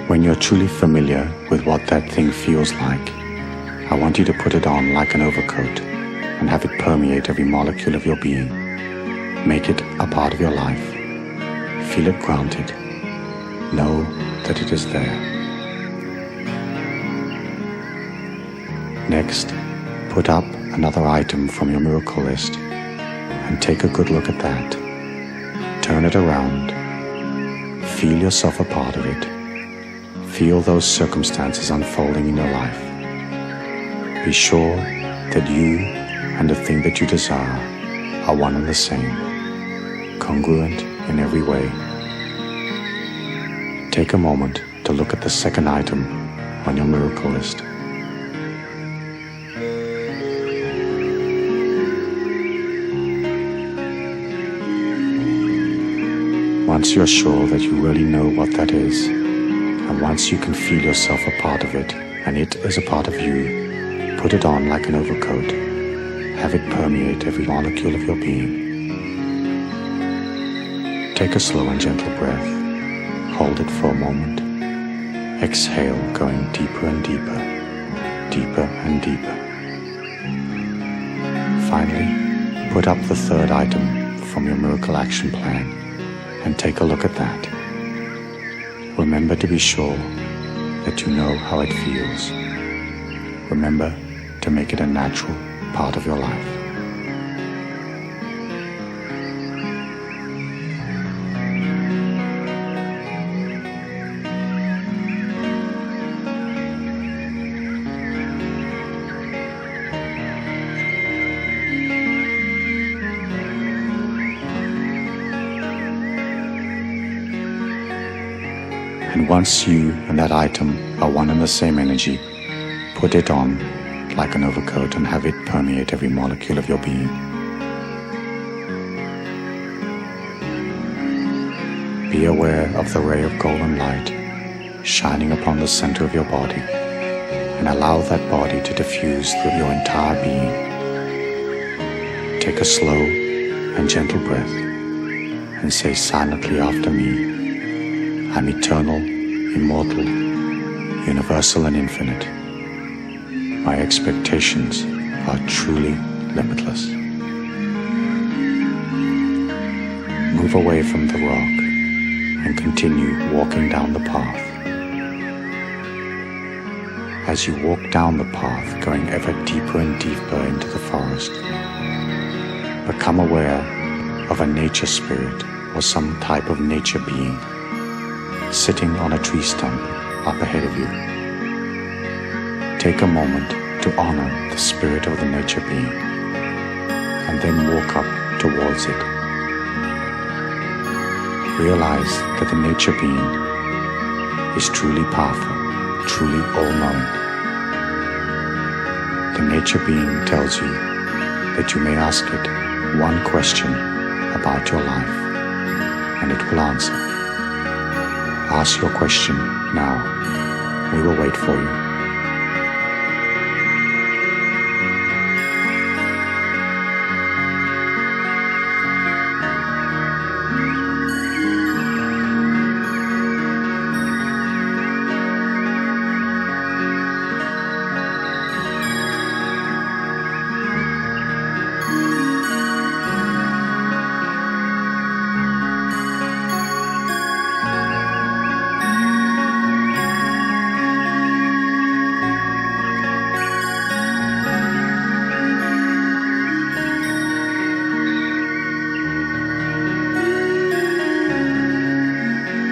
When you're truly familiar with what that thing feels like, I want you to put it on like an overcoat and have it permeate every molecule of your being. Make it a part of your life. Feel it granted. Know that it is there. Next, put up another item from your miracle list and take a good look at that. Turn it around. Feel yourself a part of it. Feel those circumstances unfolding in your life. Be sure that you and the thing that you desire are one and the same, congruent in every way. Take a moment to look at the second item on your miracle list. Once you're sure that you really know what that is, and once you can feel yourself a part of it, and it is a part of you, put it on like an overcoat. Have it permeate every molecule of your being. Take a slow and gentle breath. Hold it for a moment. Exhale, going deeper and deeper, deeper and deeper. Finally, put up the third item from your miracle action plan and take a look at that. Remember to be sure that you know how it feels. Remember to make it a natural part of your life. And once you and that item are one and the same energy, put it on like an overcoat and have it permeate every molecule of your being. Be aware of the ray of golden light shining upon the center of your body and allow that body to diffuse through your entire being. Take a slow and gentle breath and say silently after me, I'm eternal, immortal, universal and infinite. My expectations are truly limitless. Move away from the rock and continue walking down the path. As you walk down the path, going ever deeper and deeper into the forest, become aware of a nature spirit or some type of nature being sitting on a tree stump up ahead of you. Take a moment to honor the spirit of the nature being and then walk up towards it. Realize that the nature being is truly powerful, truly all-knowing. The nature being tells you that you may ask it one question about your life and it will answer. Ask your question now. We will wait for you.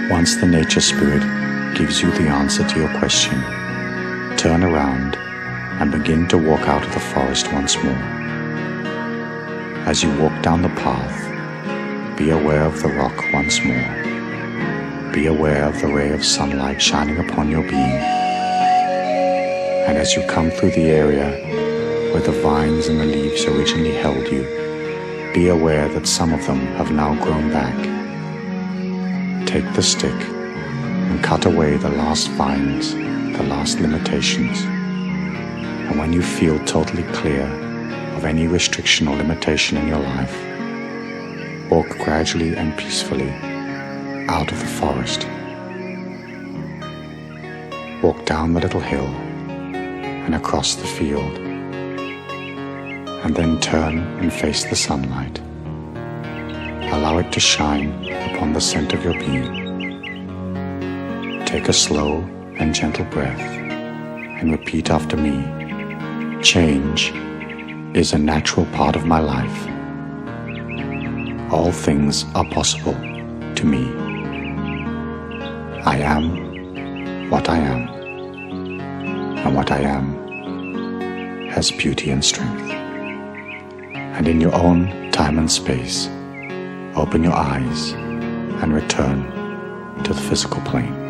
Once the nature spirit gives you the answer to your question, turn around and begin to walk out of the forest once more. As you walk down the path, be aware of the rock once more. Be aware of the ray of sunlight shining upon your being. And as you come through the area where the vines and the leaves originally held you, be aware that some of them have now grown back. Take the stick and cut away the last vines, the last limitations. And when you feel totally clear of any restriction or limitation in your life, walk gradually and peacefully out of the forest. Walk down the little hill and across the field, and then turn and face the sunlight. Allow it to shine upon the center of your being. Take a slow and gentle breath and repeat after me. Change is a natural part of my life. All things are possible to me. I am what I am, and what I am has beauty and strength. And in your own time and space, open your eyes and return to the physical plane.